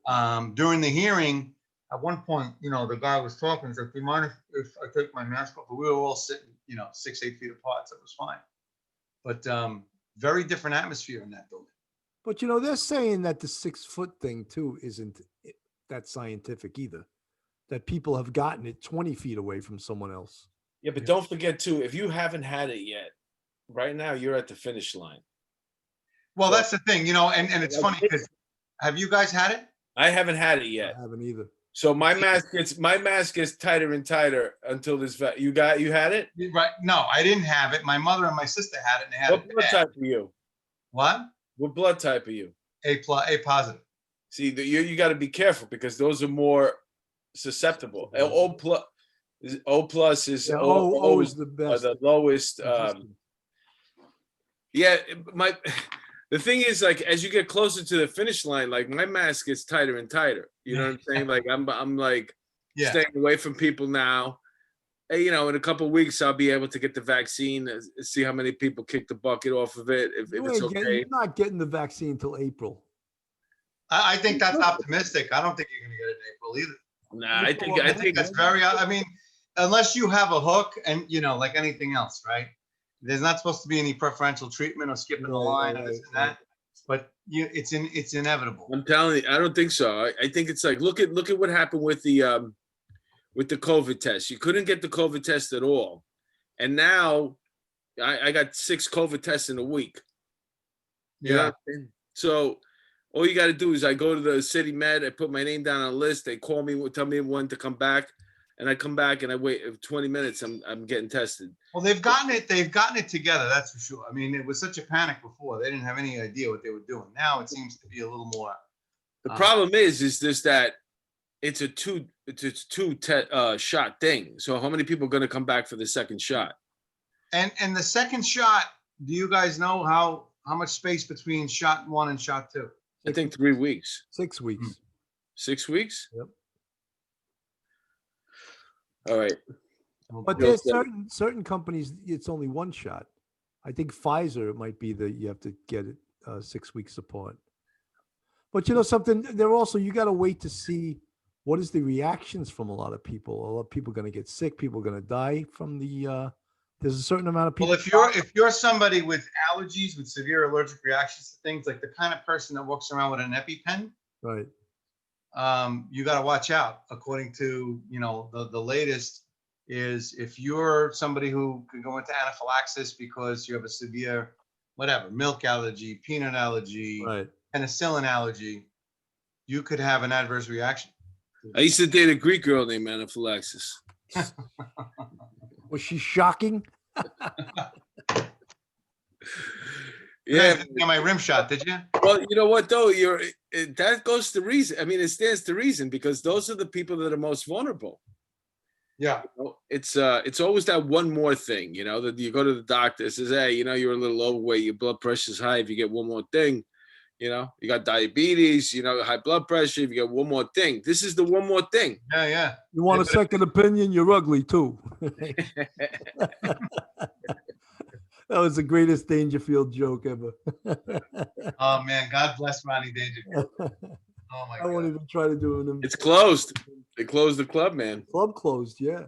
During the hearing, at one point, the guy was talking. He's like, "Do you mind if I take my mask off?" But we were all sitting, 6-8 feet apart, so it was fine. But very different atmosphere in that building. But they're saying that the 6-foot thing too isn't that scientific either. That people have gotten it 20 feet away from someone else. Yeah, but don't forget too, if you haven't had it yet, right now you're at the finish line. Well, that's the thing, and it's funny because have you guys had it? I haven't had it yet. I haven't either. So my mask gets tighter and tighter until this. You had it? Right? No, I didn't have it. My mother and my sister had it, and they had What it blood bad. type are you? What? What blood type are you? A positive. See, you got to be careful because those are more susceptible. O plus is Yeah, O O is is the best. the lowest. Yeah, the thing is, like, as you get closer to the finish line, like my mask gets tighter and tighter. You know what I'm saying? Like I'm like staying away from people now. Hey, in a couple of weeks, I'll be able to get the vaccine. See how many people kick the bucket off of it. If it's okay. You're not getting the vaccine until April. I think that's optimistic. I don't think you're going to get it in April either. Nah, I think that's very. I mean, unless you have a hook, and like anything else, right? There's not supposed to be any preferential treatment or skipping the line or this and that. But it's inevitable. I'm telling you, I don't think so. I think it's like look at what happened with the COVID test. You couldn't get the COVID test at all, and now I got 6 COVID tests in a week. You know what I mean? So all you got to do is I go to the city med, I put my name down on a list. They call me, tell me when to come back, and I come back and I wait 20 minutes. I'm getting tested. Well, they've gotten it together. That's for sure. I mean, it was such a panic before. They didn't have any idea what they were doing. Now it seems to be a little more. The problem is just that it's a two shot thing. So how many people are going to come back for the second shot? And the second shot, do you guys know how much space between shot 1 and shot 2? I think 3 weeks. 6 weeks. 6 weeks? Yep. All right. But there's certain companies, it's only 1 shot. I think Pfizer might be you have to get it 6 weeks apart. But something, you got to wait to see what is the reactions from a lot of people. A lot of people are going to get sick. People are going to die from there's a certain amount of people. Well, if you're somebody with allergies, with severe allergic reactions to things, like the kind of person that walks around with an EpiPen, right? You got to watch out. According to the latest is if you're somebody who could go into anaphylaxis because you have a severe milk allergy, peanut allergy, right, penicillin allergy, you could have an adverse reaction. I used to date a Greek girl named Anaphylaxis. Was she shocking? Yeah, my rim shot, did you? Well, you know what though, that goes to reason. I mean, it stands to reason because those are the people that are most vulnerable. Yeah, it's always that one more thing, that you go to the doctor, it says, hey, you're a little overweight, your blood pressure's high. If you get one more thing, you got diabetes, high blood pressure. If you get one more thing, this is the one more thing. Yeah. You want a second opinion? You're ugly too. That was the greatest Dangerfield joke ever. Oh man, God bless Ronnie Dangerfield. Oh my God. I won't even try to do it. It's closed. They closed the club, man. Club closed, yeah.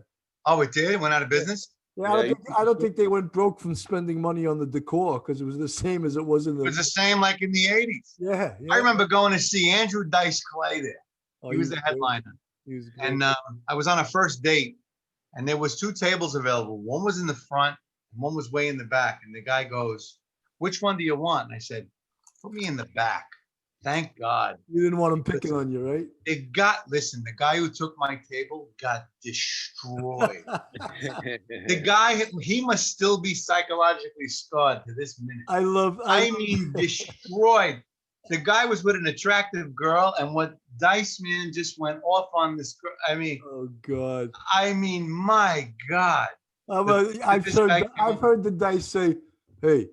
Oh, it did? It went out of business? Yeah, I don't think they went broke from spending money on the decor because it was the same as it was in the. It was the same like in the 80s. Yeah. I remember going to see Andrew Dice Clay there. Oh, he was the headliner. And I was on a first date, and there was 2 tables available. One was in the front, and one was way in the back. And the guy goes, "Which one do you want?" And I said, "Put me in the back." Thank God. You didn't want him picking on you, right? Listen, the guy who took my table got destroyed. The guy, he must still be psychologically scarred to this minute. I mean, destroyed. The guy was with an attractive girl, and what Dice Man just went off on this girl. I mean, oh God. I mean, my God. I've heard the Dice say, "Hey,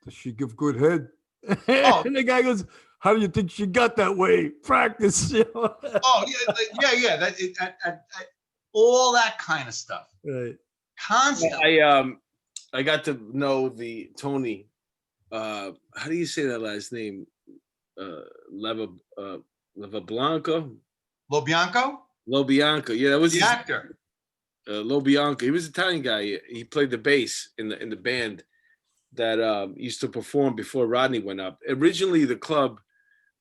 does she give good head?" Oh. And the guy goes, "How do you think she got that way? Practice." Oh yeah. All that kind of stuff. Right. Constantly. I got to know the Tony. How do you say that last name? Levablanco? Lobianco? Lobianco. Yeah, that was the actor. Lobianco. He was an Italian guy. He played the bass in the band that used to perform before Rodney went up. Originally, the club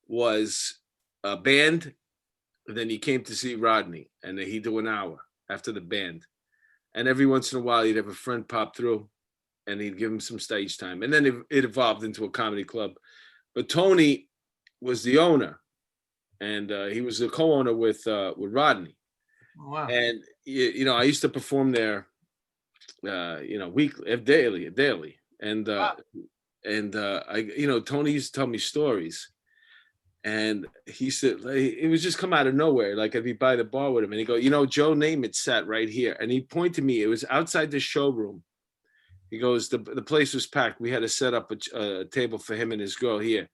was a band. And then he came to see Rodney, and he'd do an hour after the band. And every once in a while, he'd have a friend pop through, and he'd give him some stage time. And then it evolved into a comedy club. But Tony was the owner, and he was the co-owner with Rodney. Wow. And I used to perform there, weekly, daily. And wow. Tony used to tell me stories. And he said, it was just come out of nowhere. Like I'd be by the bar with him, and he'd go, Joe Namath sat right here. And he pointed to me. It was outside the showroom. He goes, the place was packed. We had to set up a table for him and his girl here.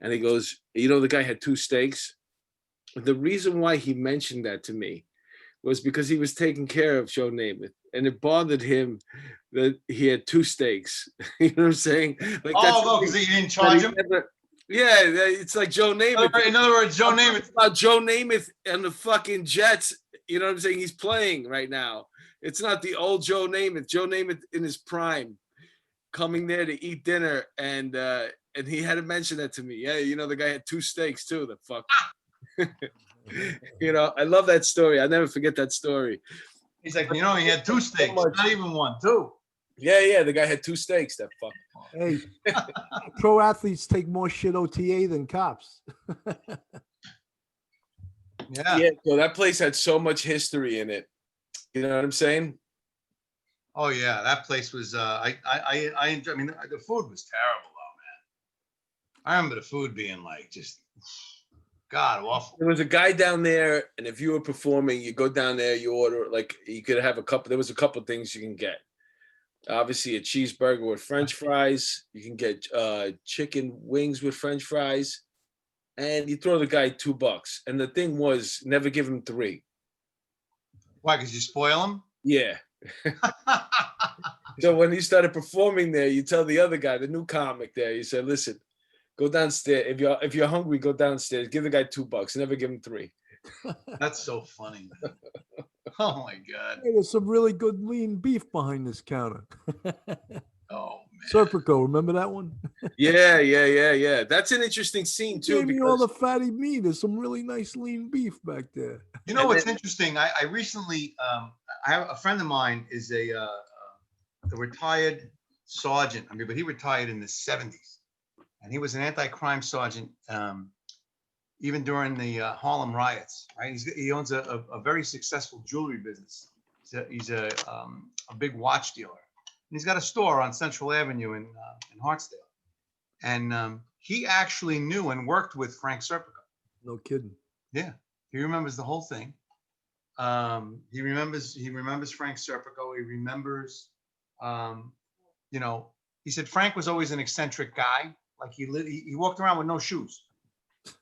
And he goes, the guy had 2 steaks. The reason why he mentioned that to me was because he was taking care of Joe Namath. And it bothered him that he had 2 steaks. You know what I'm saying? Like, because he didn't charge him? Yeah, it's like Joe Namath. In other words, Joe Namath. About Joe Namath and the fucking Jets. You know what I'm saying? He's playing right now. It's not the old Joe Namath. Joe Namath in his prime, coming there to eat dinner, and he had to mention that to me. Yeah, the guy had 2 steaks too. The fuck. I love that story. I never forget that story. He's like, he had 2 steaks, not even 1, 2. Yeah, the guy had 2 steaks. That fuck. Hey, pro athletes take more shit OTA than cops. Yeah. So that place had so much history in it. You know what I'm saying? Oh yeah, that place was. I enjoy. I mean, the food was terrible, though, man. I remember the food being like just god awful. There was a guy down there, and if you were performing, you go down there, you order you could have a couple. There was a couple things you can get. Obviously, a cheeseburger with French fries. You can get chicken wings with French fries, and you throw the guy $2. And the thing was, never give him 3. Why? Because you spoil him? Yeah. So when he started performing there, you tell the other guy, the new comic there, you said, "Listen, go downstairs. If you're hungry, go downstairs. Give the guy $2. Never give him 3." That's so funny, man. Oh my God. Hey, there's some really good lean beef behind this counter. Oh man. Serpico, remember that one? Yeah. That's an interesting scene too. Gave me all the fatty meat. There's some really nice lean beef back there. You know what's interesting? I recently, I have a friend of mine is a retired sergeant. But he retired in the 70s, and he was an anti-crime sergeant even during the Harlem riots. Right? He owns a very successful jewelry business. He's a big watch dealer. And he's got a store on Central Avenue in Hartsdale. And he actually knew and worked with Frank Serpico. No kidding. Yeah, he remembers the whole thing. He remembers Frank Serpico. He remembers, he said Frank was always an eccentric guy. Like he walked around with no shoes.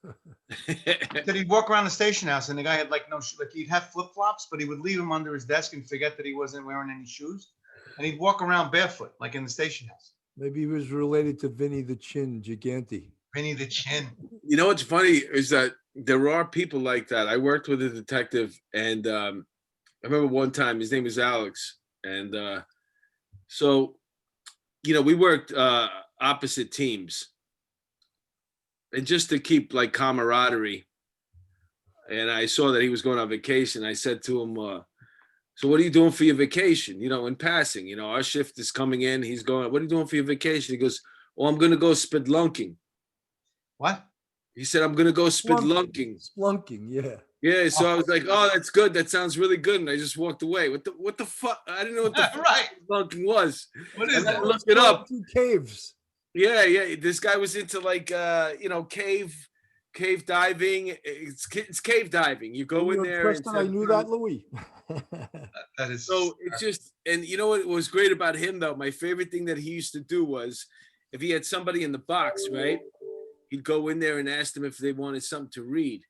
That he'd walk around the station house and the guy had no shoes. Like he'd have flip flops, but he would leave them under his desk and forget that he wasn't wearing any shoes. And he'd walk around barefoot, like in the station house. Maybe he was related to Vinny the Chin Gigante. Vinny the Chin. You know what's funny is that there are people like that. I worked with a detective, and I remember one time, his name was Alex, and so we worked opposite teams, and just to keep camaraderie. And I saw that he was going on vacation. I said to him, "So what are you doing for your vacation?" In passing, our shift is coming in. He's going, "What are you doing for your vacation?" He goes, "Oh, I'm going to go spelunking." What? He said, I'm going to go spelunking. Splunking, yeah. Yeah, so I was like, oh, that's good. That sounds really good. And I just walked away. What the fuck? I didn't know what the fuck Right. spelunking was. What is And then I that? looked it up. Two caves. Yeah. This guy was into like, cave diving. It's cave diving. You go Were in you there. impressed that I knew that, Louis? That is So it's just, and you know what was great about him though? My favorite thing that he used to do was if he had somebody in the box, right? He'd go in there and ask them if they wanted something to read.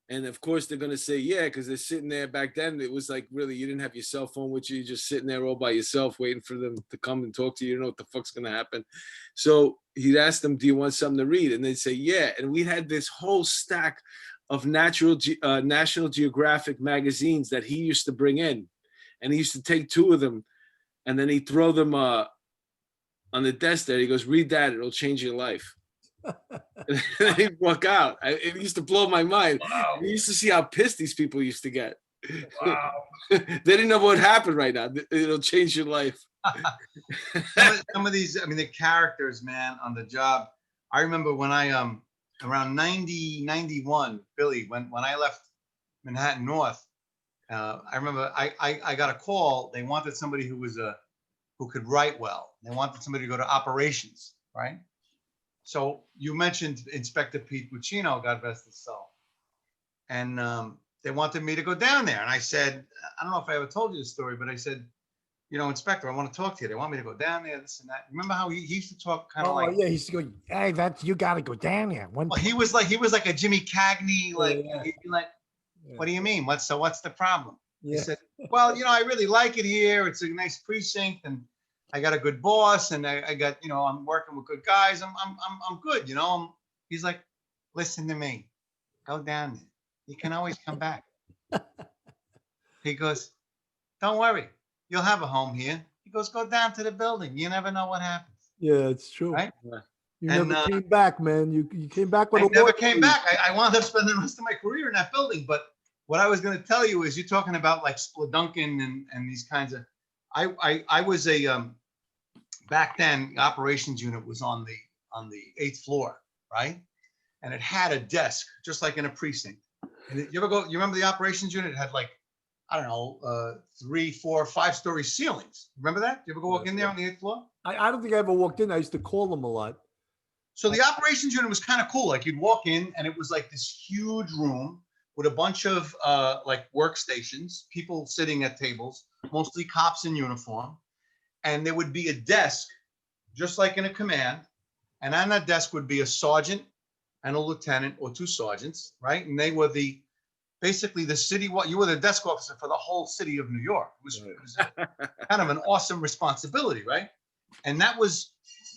And of course they're going to say, yeah, because they're sitting there. Back then it was like, really, you didn't have your cell phone with you. You're just sitting there all by yourself waiting for them to come and talk to you. You don't know what the fuck's going to happen. So he'd ask them, do you want something to read? And they'd say, yeah. And we had this whole stack of National Geographic magazines that he used to bring in. And he used to take two of them and then he'd throw them on the desk there. He goes, read that. It'll change your life. And then he'd walk out. It used to blow my mind. Wow. We used to see how pissed these people used to get. Wow. They didn't know what happened right now. It'll change your life. Some of these, I mean, the characters, man, on the job. I remember when I around 91, Billy, when I left Manhattan North, I remember I got a call. They wanted somebody who could write well. They wanted somebody to go to operations, right? So you mentioned Inspector Pete Buccino, God rest his soul. And they wanted me to go down there. And I said, I don't know if I ever told you this story, but I said, you know, Inspector, I want to talk to you. They want me to go down there, this and that. Remember how he used to talk kind of like, yeah, he used to go, hey, you got to go down there. well, he was like a Jimmy Cagney, like, Yeah. he'd be like, Yeah. what do you mean? What's the problem? He Yeah. said, well, you know, I really like it here. It's a nice precinct and I got a good boss and I got, you know, I'm working with good guys. I'm good, you know. He's like, listen to me. Go down there. You can always come back. He goes, don't worry. You'll have a home here. He goes, go down to the building. You never know what happens. Yeah, it's true. Right? You And, never came back, man. You came back with I a never war came story. back. I wound up spending the rest of my career in that building. But what I was going to tell you is you're talking about like Splodunkin and these kinds of, I was back then the operations unit was on the 8th floor, right? And it had a desk just like in a precinct. And you remember the operations unit? It had like, I don't know, 3, 4, 5-story ceilings. Remember that? You ever go walk in there on the 8th floor? I don't think I ever walked in. I used to call them a lot. So the operations unit was kind of cool. Like you'd walk in and it was like this huge room with a bunch of like workstations, people sitting at tables, mostly cops in uniform. And there would be a desk, just like in a command. And on that desk would be a sergeant and a lieutenant or 2 sergeants, right? And they were basically the city, you were the desk officer for the whole city of New York. It was kind of an awesome responsibility, right? And that was,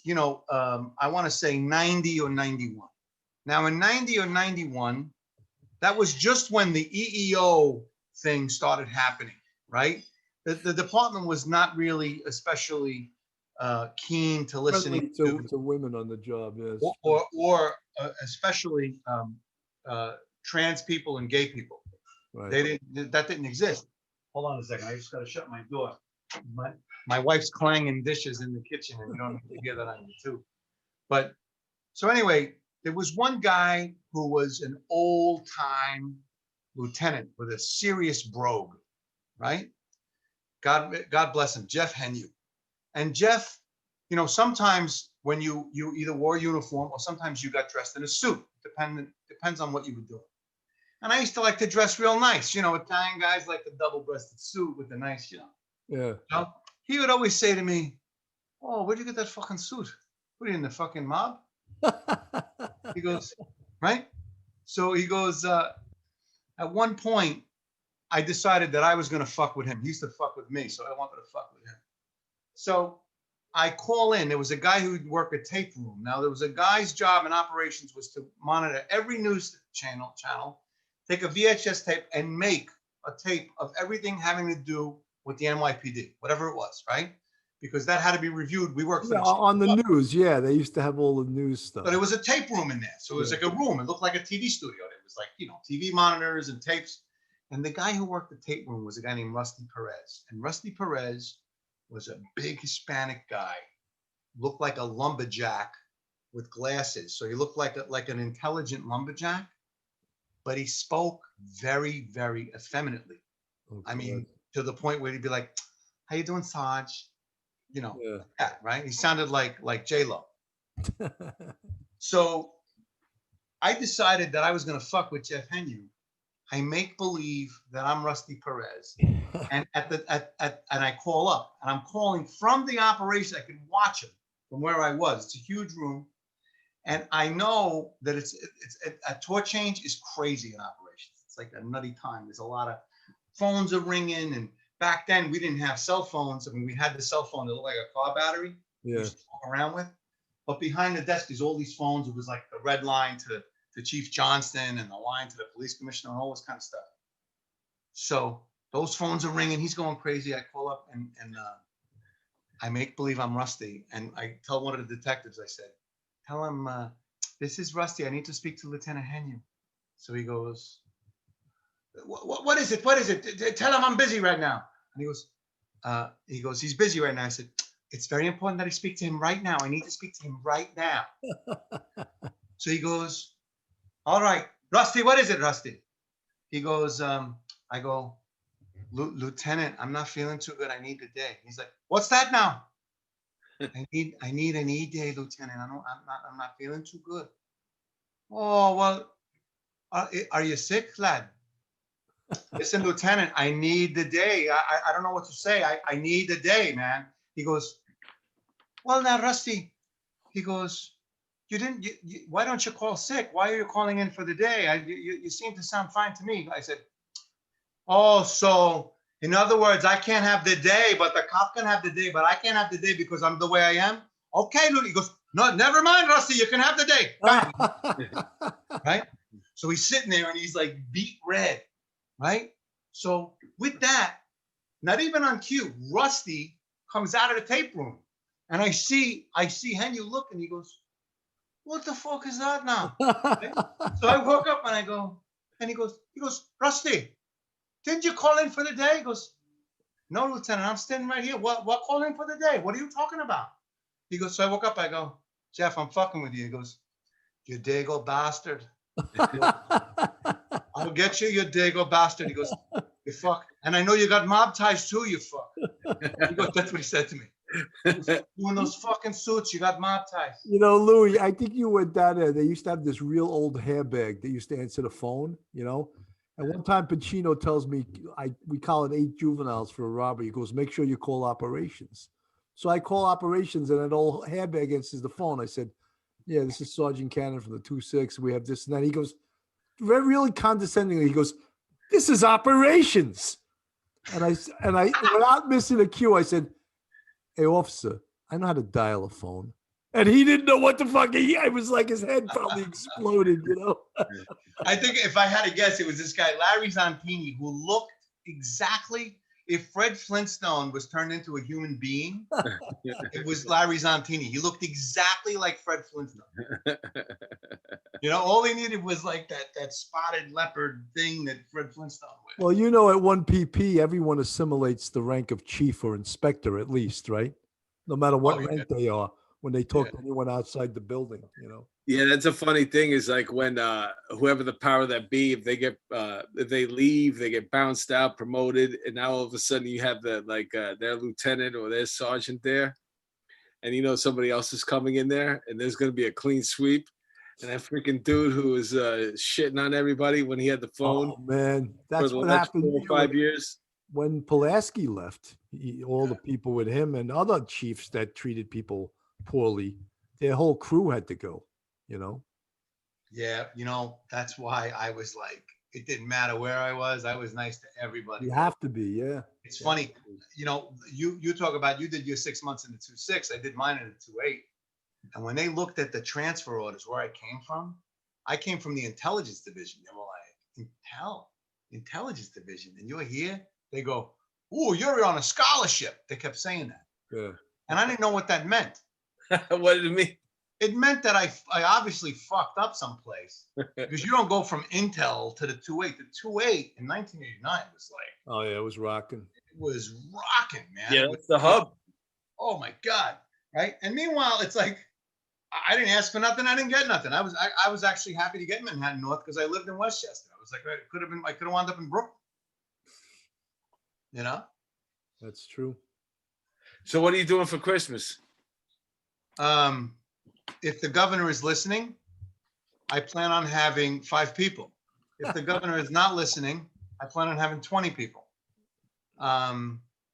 you know, I want to say 90 or 91. Now in 90 or 91, that was just when the EEO thing started happening, right? The department was not really especially keen to listening to women on the job, yes. Or especially trans people and gay people. Right. That didn't exist. Hold on a second. I just got to shut my door. My wife's clanging dishes in the kitchen, and you don't have to hear that on YouTube. But so anyway, there was one guy who was an old-time lieutenant with a serious brogue, right? God bless him, Jeff Henue. And Jeff, you know, sometimes when you either wore a uniform or sometimes you got dressed in a suit. Depends on what you were doing. And I used to like to dress real nice. You know, Italian guys like the double-breasted suit with the nice, you know. Yeah. So he would always say to me, oh, where'd you get that fucking suit? What are you in the fucking mob? He goes, right? So he goes, at one point, I decided that I was going to fuck with him. He used to fuck with me, so I wanted to fuck with him. So I call in. There was a guy who'd work a tape room. Now, there was a guy's job in operations was to monitor every news channel, take a VHS tape, and make a tape of everything having to do with the NYPD, whatever it was, right? Because that had to be reviewed. We worked for on the news. Yeah, they used to have all the news stuff. But it was a tape room in there. So it was like a room. It looked like a TV studio. It was like, you know, TV monitors and tapes. And the guy who worked the tape room was a guy named Rusty Perez. And Rusty Perez was a big Hispanic guy, looked like a lumberjack, with glasses. So he looked like an intelligent lumberjack, but he spoke very, very effeminately. Oh, I God. mean, to the point where he'd be like, "How you doing, Sarge?" You know, Yeah. like that, right? He sounded like J-Lo. So I decided that I was going to fuck with Jeff Henu. I make believe that I'm Rusty Perez, and and I call up, and I'm calling from the operation. I can watch him from where I was. It's a huge room, and I know that it's a tour change is crazy in operations. It's like a nutty time. There's a lot of phones are ringing, and back then we didn't have cell phones. I mean, we had the cell phone that looked like a car battery. We Yeah. used to walk around with, but behind the desk there's all these phones. It was like the red line to Chief Johnston and the line to the police commissioner and all this kind of stuff. So those phones are ringing. He's going crazy. I call up and I make believe I'm Rusty, and I tell one of the detectives. I said, "Tell him this is Rusty. I need to speak to Lieutenant Henu." So he goes, what is it? What is it? Tell him I'm busy right now. And he goes, he's busy right now. I said, "It's very important that I speak to him right now. I need to speak to him right now." So he goes, "All right, Rusty, what is it, Rusty?" He goes, I go, "Lieutenant, I'm not feeling too good. I need a day." He's like, "What's that now?" I need an E-day, Lieutenant. I'm not feeling too good." "Oh, well, are you sick, lad?" "Listen, Lieutenant, I need the day. I don't know what to say. I need the day, man." He goes, "Well, now, Rusty," he goes, why don't you call sick? Why are you calling in for the day? You seem to sound fine to me." I said, "Oh, so in other words, I can't have the day, but the cop can have the day, but I can't have the day because I'm the way I am?" "Okay, Lou." He goes, "No, never mind, Rusty. You can have the day." Bang. Right? So he's sitting there and he's like beat red. Right? So with that, not even on cue, Rusty comes out of the tape room, and I see Henu look, and he goes, "What the fuck is that now?" Right? So I woke up and I go, and he goes, "Rusty, didn't you call in for the day?" He goes, "No, Lieutenant, I'm standing right here. What call in for the day? What are you talking about?" He goes, so I woke up, I go, "Jeff, I'm fucking with you." He goes, "You dago bastard. I'll get you, you dago bastard." He goes, "You fuck. And I know you got mob ties too, you fuck." He goes, that's what he said to me. He goes, "You in those fucking suits, you got mob ties." You know, Louis, I think you went down there. They used to have this real old hairbag that used to answer the phone, you know. And one time Pacino tells me, we call it 8 juveniles for a robbery. He goes, "Make sure you call operations." So I call operations, and an old hairbag answers the phone. I said, "Yeah, this is Sergeant Cannon from the 2-6. We have this and that." He goes, very really condescendingly, he goes, "This is operations." And I without missing a cue, I said, "Hey, officer, I know how to dial a phone." And he didn't know what the fuck. I was like, his head probably exploded, you know? I think if I had to guess, it was this guy, Larry Zontini, who looked exactly, if Fred Flintstone was turned into a human being, it was Larry Zontini. He looked exactly like Fred Flintstone. You know, all he needed was like that spotted leopard thing that Fred Flintstone wears. Well, you know, at 1PP, everyone assimilates the rank of chief or inspector at least, right? No matter what rank they are when they talk to anyone outside the building, you know? Yeah, that's a funny thing is like when whoever the power that be, if they leave, they get bounced out, promoted, and now all of a sudden you have their lieutenant or their sergeant there, and you know somebody else is coming in there, and there's going to be a clean sweep, and that freaking dude who was shitting on everybody when he had the phone. Oh, man. For That's the what last happened 4 or 5 years. when Pulaski left. All the people with him and other chiefs that treated people poorly, their whole crew had to go, you know? Yeah, you know, that's why I was like, it didn't matter where I was nice to everybody. You have to be, yeah. It's funny, you know, you talk about, you did your 6 months in the 2-6, I did mine in the 2-8. And when they looked at the transfer orders where I came from the intelligence division. They were like, intelligence division, and you're here? They go, "Oh, you're on a scholarship." They kept saying that. Yeah. And I didn't know what that meant. What did it mean? It meant that I obviously fucked up someplace, because you don't go from Intel to the 2-8. The 2-8 in 1989 was like, Oh, yeah, it was rocking. it was rocking, man. Yeah, it's the hub. Oh my God. Right. And meanwhile, it's like, I didn't ask for nothing. I didn't get nothing. I was actually happy to get Manhattan North because I lived in Westchester. I was like, I could have wound up in Brooklyn. You know? That's true. So what are you doing for Christmas? If the governor is listening, I plan on having 5 people. If the governor is not listening, I plan on having 20 people.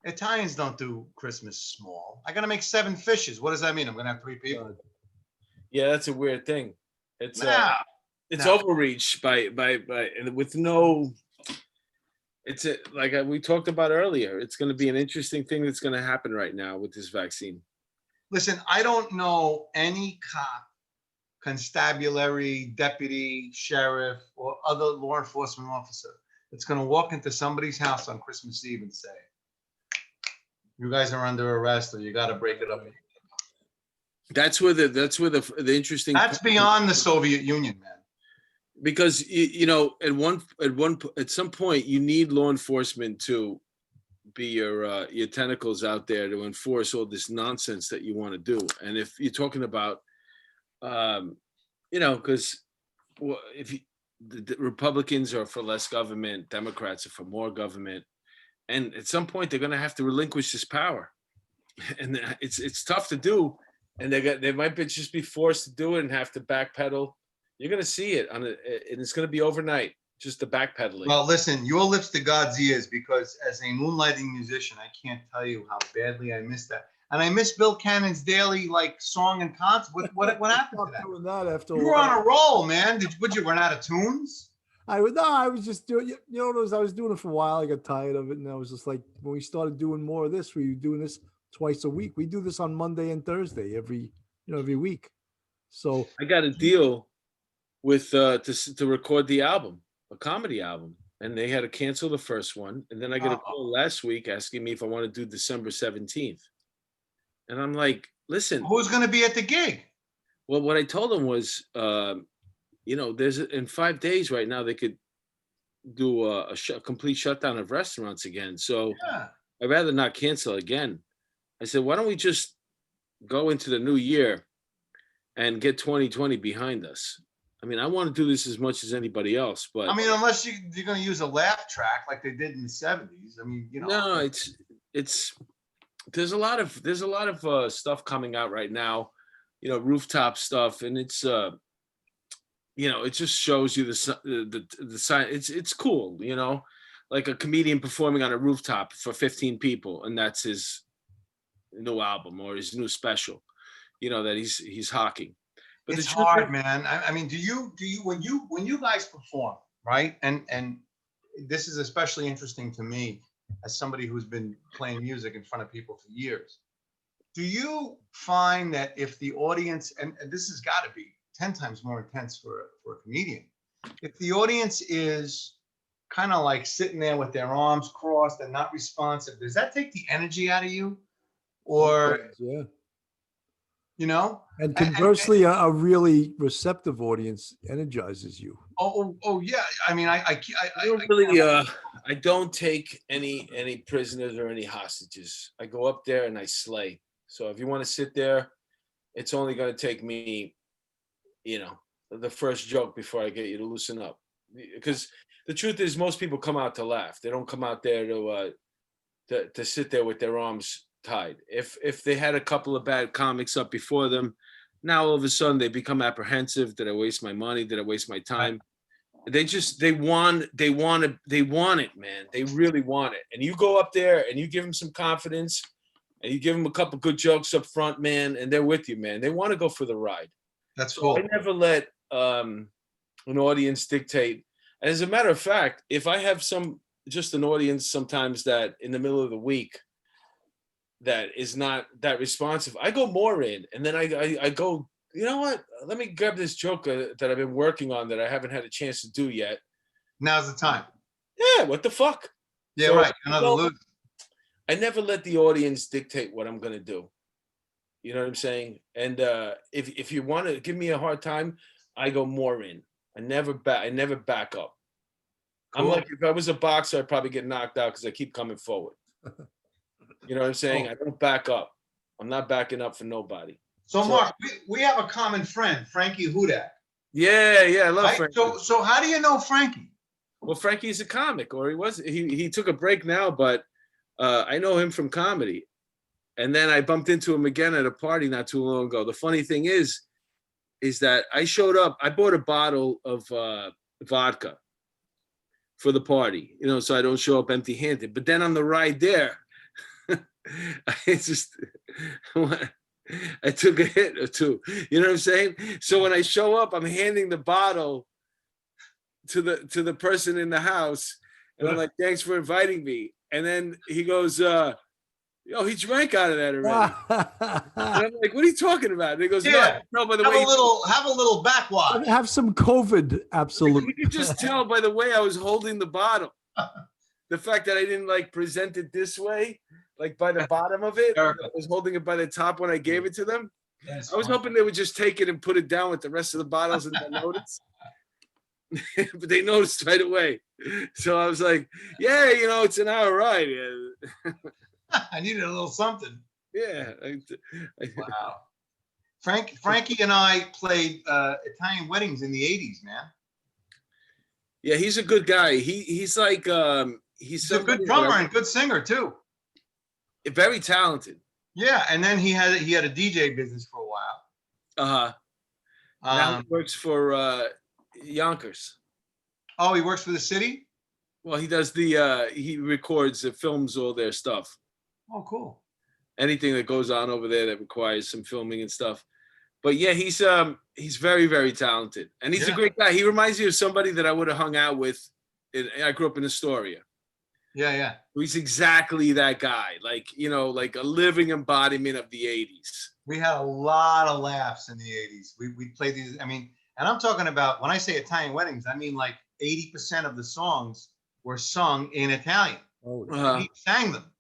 Italians don't do Christmas small. I got to make 7 fishes. What does that mean? I'm going to have 3 people. God. Yeah, that's a weird thing. It's Nah. overreach by and with no. It's we talked about earlier. It's going to be an interesting thing that's going to happen right now with this vaccine. Listen, I don't know any cop, constabulary, deputy, sheriff, or other law enforcement officer that's going to walk into somebody's house on Christmas Eve and say, "You guys are under arrest, or you got to break it up." That's where the interesting. That's beyond the Soviet Union, man. Because at some point you need law enforcement to be your tentacles out there to enforce all this nonsense that you want to do. And if you're talking about, because if the Republicans are for less government, Democrats are for more government, and at some point they're going to have to relinquish this power, and it's tough to do, and they might just be forced to do it and have to backpedal. You're going to see it and it's going to be overnight. Just the backpedaling. Well, listen, your lips to God's ears, because as a moonlighting musician, I can't tell you how badly I miss that. And I miss Bill Cannon's daily song and concert. What happened to that? Doing that after You were on a roll, man. Would you run out of tunes? I was just doing, I was doing it for a while. I got tired of it, and I was just like, when we started doing more of this, we were doing this twice a week. We do this on Monday and Thursday every week. So I got a deal with to record the album, a comedy album, and they had to cancel the first one, and then I got a call last week asking me if I want to do December 17th, and I'm like, listen, who's going to be at the gig? Well, what I told them was, there's in 5 days right now they could do a complete shutdown of restaurants again, so Yeah. I'd rather not cancel again. I said, why don't we just go into the new year and get 2020 behind us? I mean, I want to do this as much as anybody else, but I mean, unless you're going to use a laugh track like they did in the 70s. I mean, No, it's there's a lot of stuff coming out right now, rooftop stuff, and it's it just shows you the sign. It's cool, like a comedian performing on a rooftop for 15 people, and that's his new album or his new special, that he's hawking. But it's hard, man. I mean, do you when you guys perform, right? And this is especially interesting to me as somebody who's been playing music in front of people for years. Do you find that if the audience, and this has got to be 10 times more intense for a comedian, if the audience is kind of like sitting there with their arms crossed and not responsive, does that take the energy out of you? Or yeah. And conversely, a really receptive audience energizes you. Oh yeah. I mean, I don't take any prisoners or any hostages. I go up there and I slay. So if you want to sit there, it's only going to take me, the first joke before I get you to loosen up. Because the truth is, most people come out to laugh. They don't come out there to sit there with their arms tied. If they had a couple of bad comics up before them, now all of a sudden they become apprehensive. Did I waste my money? Did I waste my time? They want it, man. They really want it. And you go up there and you give them some confidence and you give them a couple good jokes up front, man, and they're with you, man. They want to go for the ride. That's cool. I never let an audience dictate. And as a matter of fact, if I have just an audience sometimes that in the middle of the week that is not that responsive, I go more in, and then I go, you know what? Let me grab this joke that I've been working on that I haven't had a chance to do yet. Now's the time. Yeah, what the fuck? Yeah, so, right. Another loser. I never let the audience dictate what I'm gonna do. You know what I'm saying? And if you want to give me a hard time, I go more in. I never back up. Cool. I'm like, if I was a boxer, I'd probably get knocked out because I keep coming forward. You know what I'm saying? I don't back up. I'm not backing up for nobody. So Mark, we have a common friend, Frankie Hudak. Yeah, I love Right? Frankie. So how do you know Frankie? Well, Frankie's a comic, or he took a break now, but I know him from comedy. And then I bumped into him again at a party not too long ago. The funny thing is that I showed up, I bought a bottle of vodka for the party, so I don't show up empty handed. But then on the ride there, I took a hit or two. You know what I'm saying? So when I show up, I'm handing the bottle to the person in the house, and I'm like, "Thanks for inviting me." And then he goes, he drank out of that already. And I'm like, "What are you talking about?" And he goes, Yeah. "No, by the Have way, a little backwash. Have some COVID, absolutely. you could just tell by the way I was holding the bottle, the fact that I didn't present it this way, like by the bottom of it. I was holding it by the top when I gave it to them. I was hoping they would just take it and put it down with the rest of the bottles and not notice." But they noticed right away. So I was like, "Yeah, it's an hour ride." Yeah. I needed a little something. Yeah. Wow. Frankie and I played Italian weddings in the 80s, man. Yeah, he's a good guy. He's a good drummer and good singer too. Very talented. Yeah, and then he had a DJ business for a while. Now he works for Yonkers. Oh, he works for the city? Well, he does he records and films all their stuff. Oh, cool. Anything that goes on over there that requires some filming and stuff. But yeah, he's very, very talented. And he's a great guy. He reminds me of somebody that I would have hung out with. I grew up in Astoria. Yeah. He's exactly that guy. Like a living embodiment of the 80s. We had a lot of laughs in the 80s. We played these, and I'm talking about, when I say Italian weddings, I mean like 80% of the songs were sung in Italian. Oh, He sang them.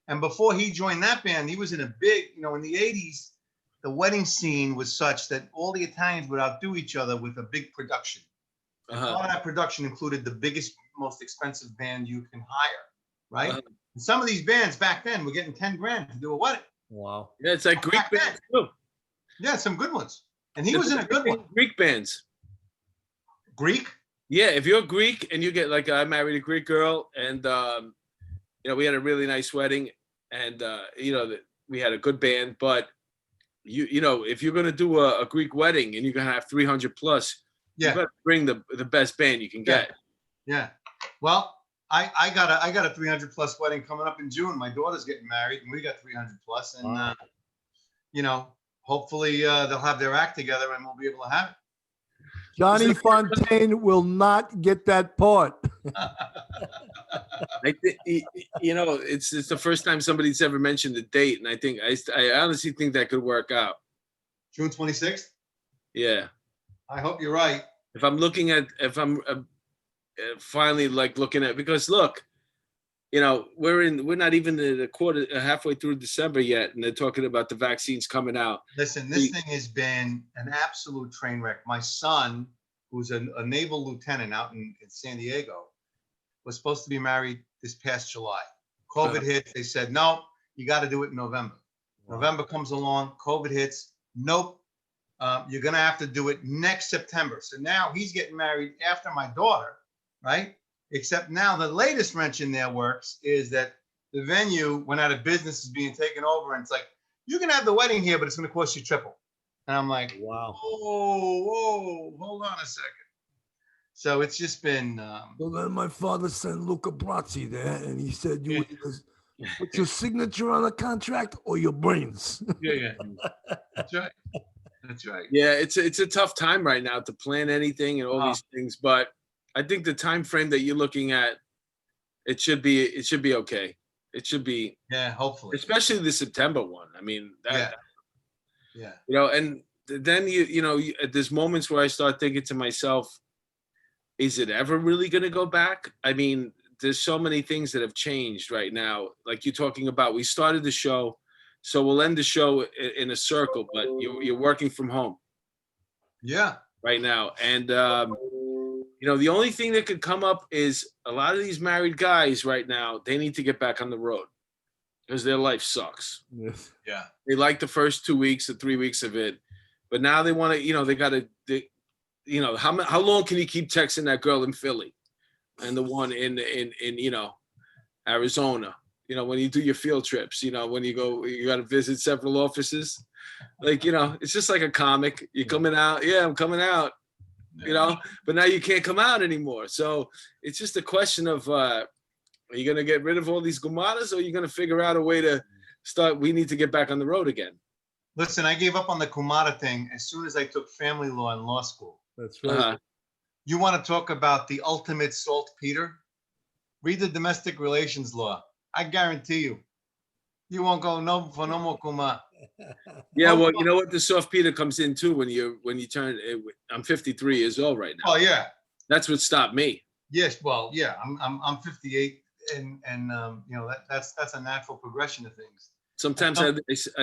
And before he joined that band, he was in a big, in the 80s, the wedding scene was such that all the Italians would outdo each other with a big production. And all of that production included the biggest, most expensive band you can hire, right? And some of these bands back then were getting 10 grand to do a wedding. wow. Yeah, it's like Greek bands too. Yeah, some good ones. And he was in a good one. Greek bands. Greek? Yeah, if you're Greek and you get I married a Greek girl, and we had a really nice wedding, and we had a good band. But if you're gonna do a Greek wedding and you're gonna have 300 plus, you gotta bring the best band you can get. Yeah. Well, I got a 300 plus wedding coming up in June. My daughter's getting married, and we got 300 plus, and hopefully they'll have their act together, and we'll be able to have it. Johnny Fontaine will not get that part. I think it's the first time somebody's ever mentioned the date, and I think I honestly think that could work out. June 26th. Yeah. I hope you're right. If I'm finally looking at, because look, we're not even halfway through December yet, and they're talking about the vaccines coming out. Listen, this thing has been an absolute train wreck. My son, who's a naval lieutenant out in San Diego, was supposed to be married this past July. COVID hit. They said, no, you got to do it in November. November comes along, COVID hits. Nope. You're going to have to do it next September. So now he's getting married after my daughter, right? Except now the latest wrench in their works is that the venue went out of business, is being taken over. And it's like, you can have the wedding here, but it's going to cost you triple. And I'm like, wow. Whoa, hold on a second. So it's just been. Well, then my father sent Luca Brazzi there, and he said, "You either put your signature on a contract or your brains." Yeah. That's right. That's right. Yeah, it's a tough time right now to plan anything and all these things, but I think the time frame that you're looking at, it should be okay. It should be. Yeah, hopefully. Especially the September one. I mean, yeah. And then there's moments where I start thinking to myself, is it ever really going to go back? I mean, there's so many things that have changed right now. Like you're talking about, we started the show, so we'll end the show in a circle, but you're working from home. Yeah. Right now. And, the only thing that could come up is a lot of these married guys right now, they need to get back on the road. because their life sucks. Yes. Yeah. They like the first 2 weeks or 3 weeks of it, but now they want to, they got to, how long can you keep texting that girl in Philly and the one in Arizona? When you do your field trips, when you got to visit several offices, it's just like a comic. You're coming out. Yeah, I'm coming out, but now you can't come out anymore. So it's just a question of, are you going to get rid of all these gumadas, or are you going to figure out a way to start? We need to get back on the road again. Listen, I gave up on the kumara thing as soon as I took family law in law school. That's right. You want to talk about the ultimate saltpeter? Read the domestic relations law. I guarantee you won't go no for no more kuma. Yeah, well, you know what? The soft Peter comes in too when you turn. I'm 53 years old right now. Oh yeah. That's what stopped me. Yes. Well, yeah. I'm 58, and that's a natural progression of things. Sometimes I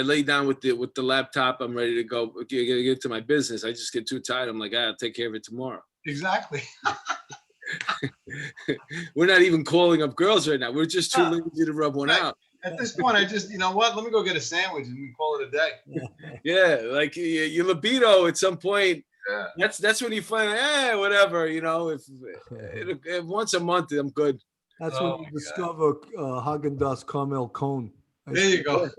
lay down with the laptop. I'm ready to go. Get to my business. I just get too tired. I'm like, I'll take care of it tomorrow. Exactly. We're not even calling up girls right now. We're just too lazy to rub one out. At this point, I just, let me go get a sandwich and we call it a day. Yeah, like your libido at some point. Yeah. That's when you find, whatever. If once a month, I'm good. That's when you discover Haagen-Dazs caramel cone. There you go.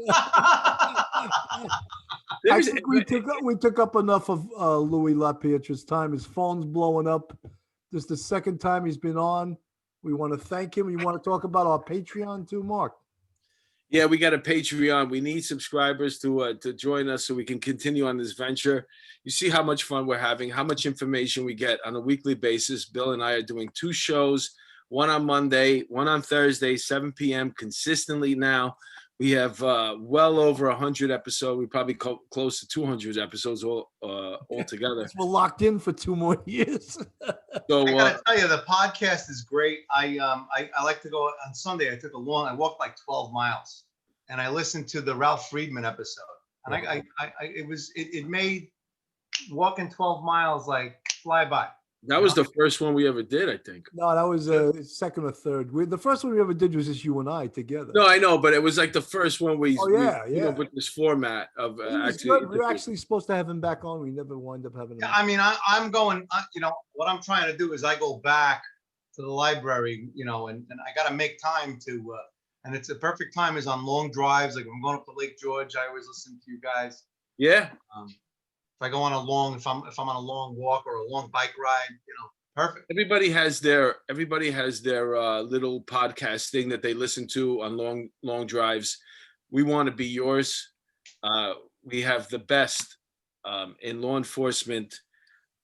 I think we took up enough of Louis Lapietra's time. His phone's blowing up. This is the second time he's been on. We want to thank him. You want to talk about our Patreon too, Mark? Yeah, we got a Patreon. We need subscribers to join us so we can continue on this venture. You see how much fun we're having, how much information we get on a weekly basis. Bill and I are doing 2 shows, one on Monday, one on Thursday, 7 p.m. consistently now. We have well over 100 episodes. We probably close to 200 episodes all together. We're locked in for 2 more years. So I gotta tell you, the podcast is great. I like to go on Sunday. I walked like 12 miles, and I listened to the Ralph Friedman episode, and it made walking 12 miles like fly by. That was the first one we ever did, I think. No, that was second or third. The first one we ever did was just you and I together. No, I know, but it was like the first one we with this format of we were actually supposed to have him back on. We never wound up having him. Yeah, I mean, I'm going. What I'm trying to do is I go back to the library, and I got to make time to. And it's a perfect time is on long drives. Like I'm going up to Lake George, I always listen to you guys. Yeah. If I go on if I'm on a long walk or a long bike ride, perfect. Everybody has their little podcast thing that they listen to on long drives. We want to be yours. We have the best in law enforcement,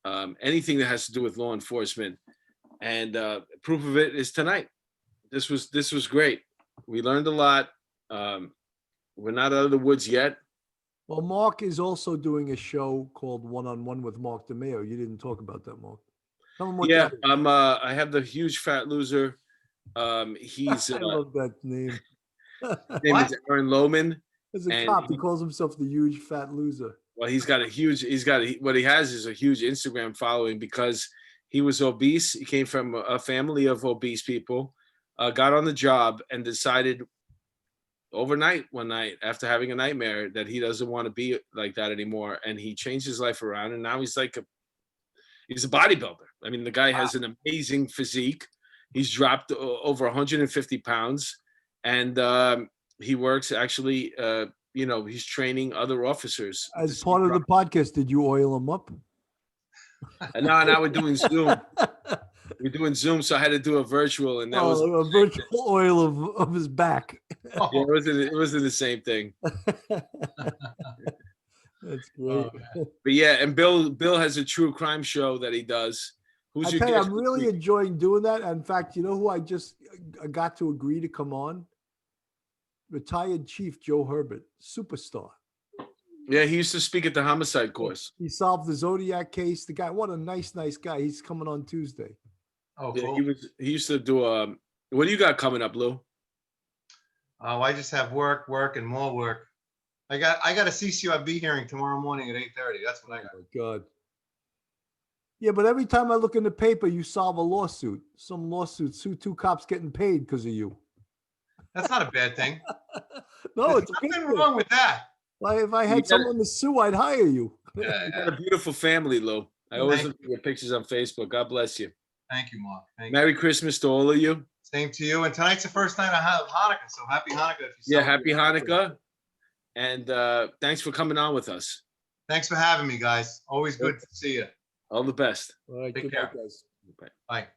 anything that has to do with law enforcement, and proof of it is tonight. This was great. We learned a lot. We're not out of the woods yet. Well, Mark is also doing a show called One-on-One with Mark DeMeo. You didn't talk about that, Mark. Yeah, I have the huge fat loser. He's I love that name. His name is Aaron Lohman. As a cop, he calls himself the huge fat loser. Well, what he has is a huge Instagram following because he was obese. He came from a family of obese people, got on the job and decided overnight one night after having a nightmare that he doesn't want to be like that anymore. And he changed his life around. And now he's a bodybuilder. I mean, the guy has an amazing physique. He's dropped over 150 pounds and he works actually, he's training other officers. As part of the podcast, did you oil him up? And now we're doing Zoom. So I had to do a virtual, and that was a virtual oil of his back. Yeah, it wasn't the same thing. That's great. But yeah, and Bill has a true crime show that he does. I'm really enjoying doing that. In fact, you know who I just got to agree to come on? Retired Chief Joe Herbert, superstar. Yeah, he used to speak at the Homicide course. He solved the Zodiac case. The guy, what a nice guy. He's coming on Tuesday. Oh, yeah, cool. He used to do what do you got coming up, Lou? Oh, I just have work and more work. I got a CCIB hearing tomorrow morning at 8:30. That's what I got. Oh, God. Yeah, but every time I look in the paper, you solve a lawsuit. Some lawsuit, 2 cops getting paid because of you. That's not a bad thing. No, There's it's a good nothing thing. wrong with that. Why, if I You had got- someone to sue, I'd hire you. Yeah, You yeah. got a beautiful family, Lou. I always Thank look at your pictures on Facebook. God bless you. Thank you, Mark. Thank you. Merry Christmas to all of you. Same to you. And tonight's the first night I have Hanukkah, so happy Hanukkah if you Yeah, celebrate. happy Hanukkah. And thanks for coming on with us. Thanks for having me, guys. Always good to see you. All the best. All right, Take good care. night, guys. Bye.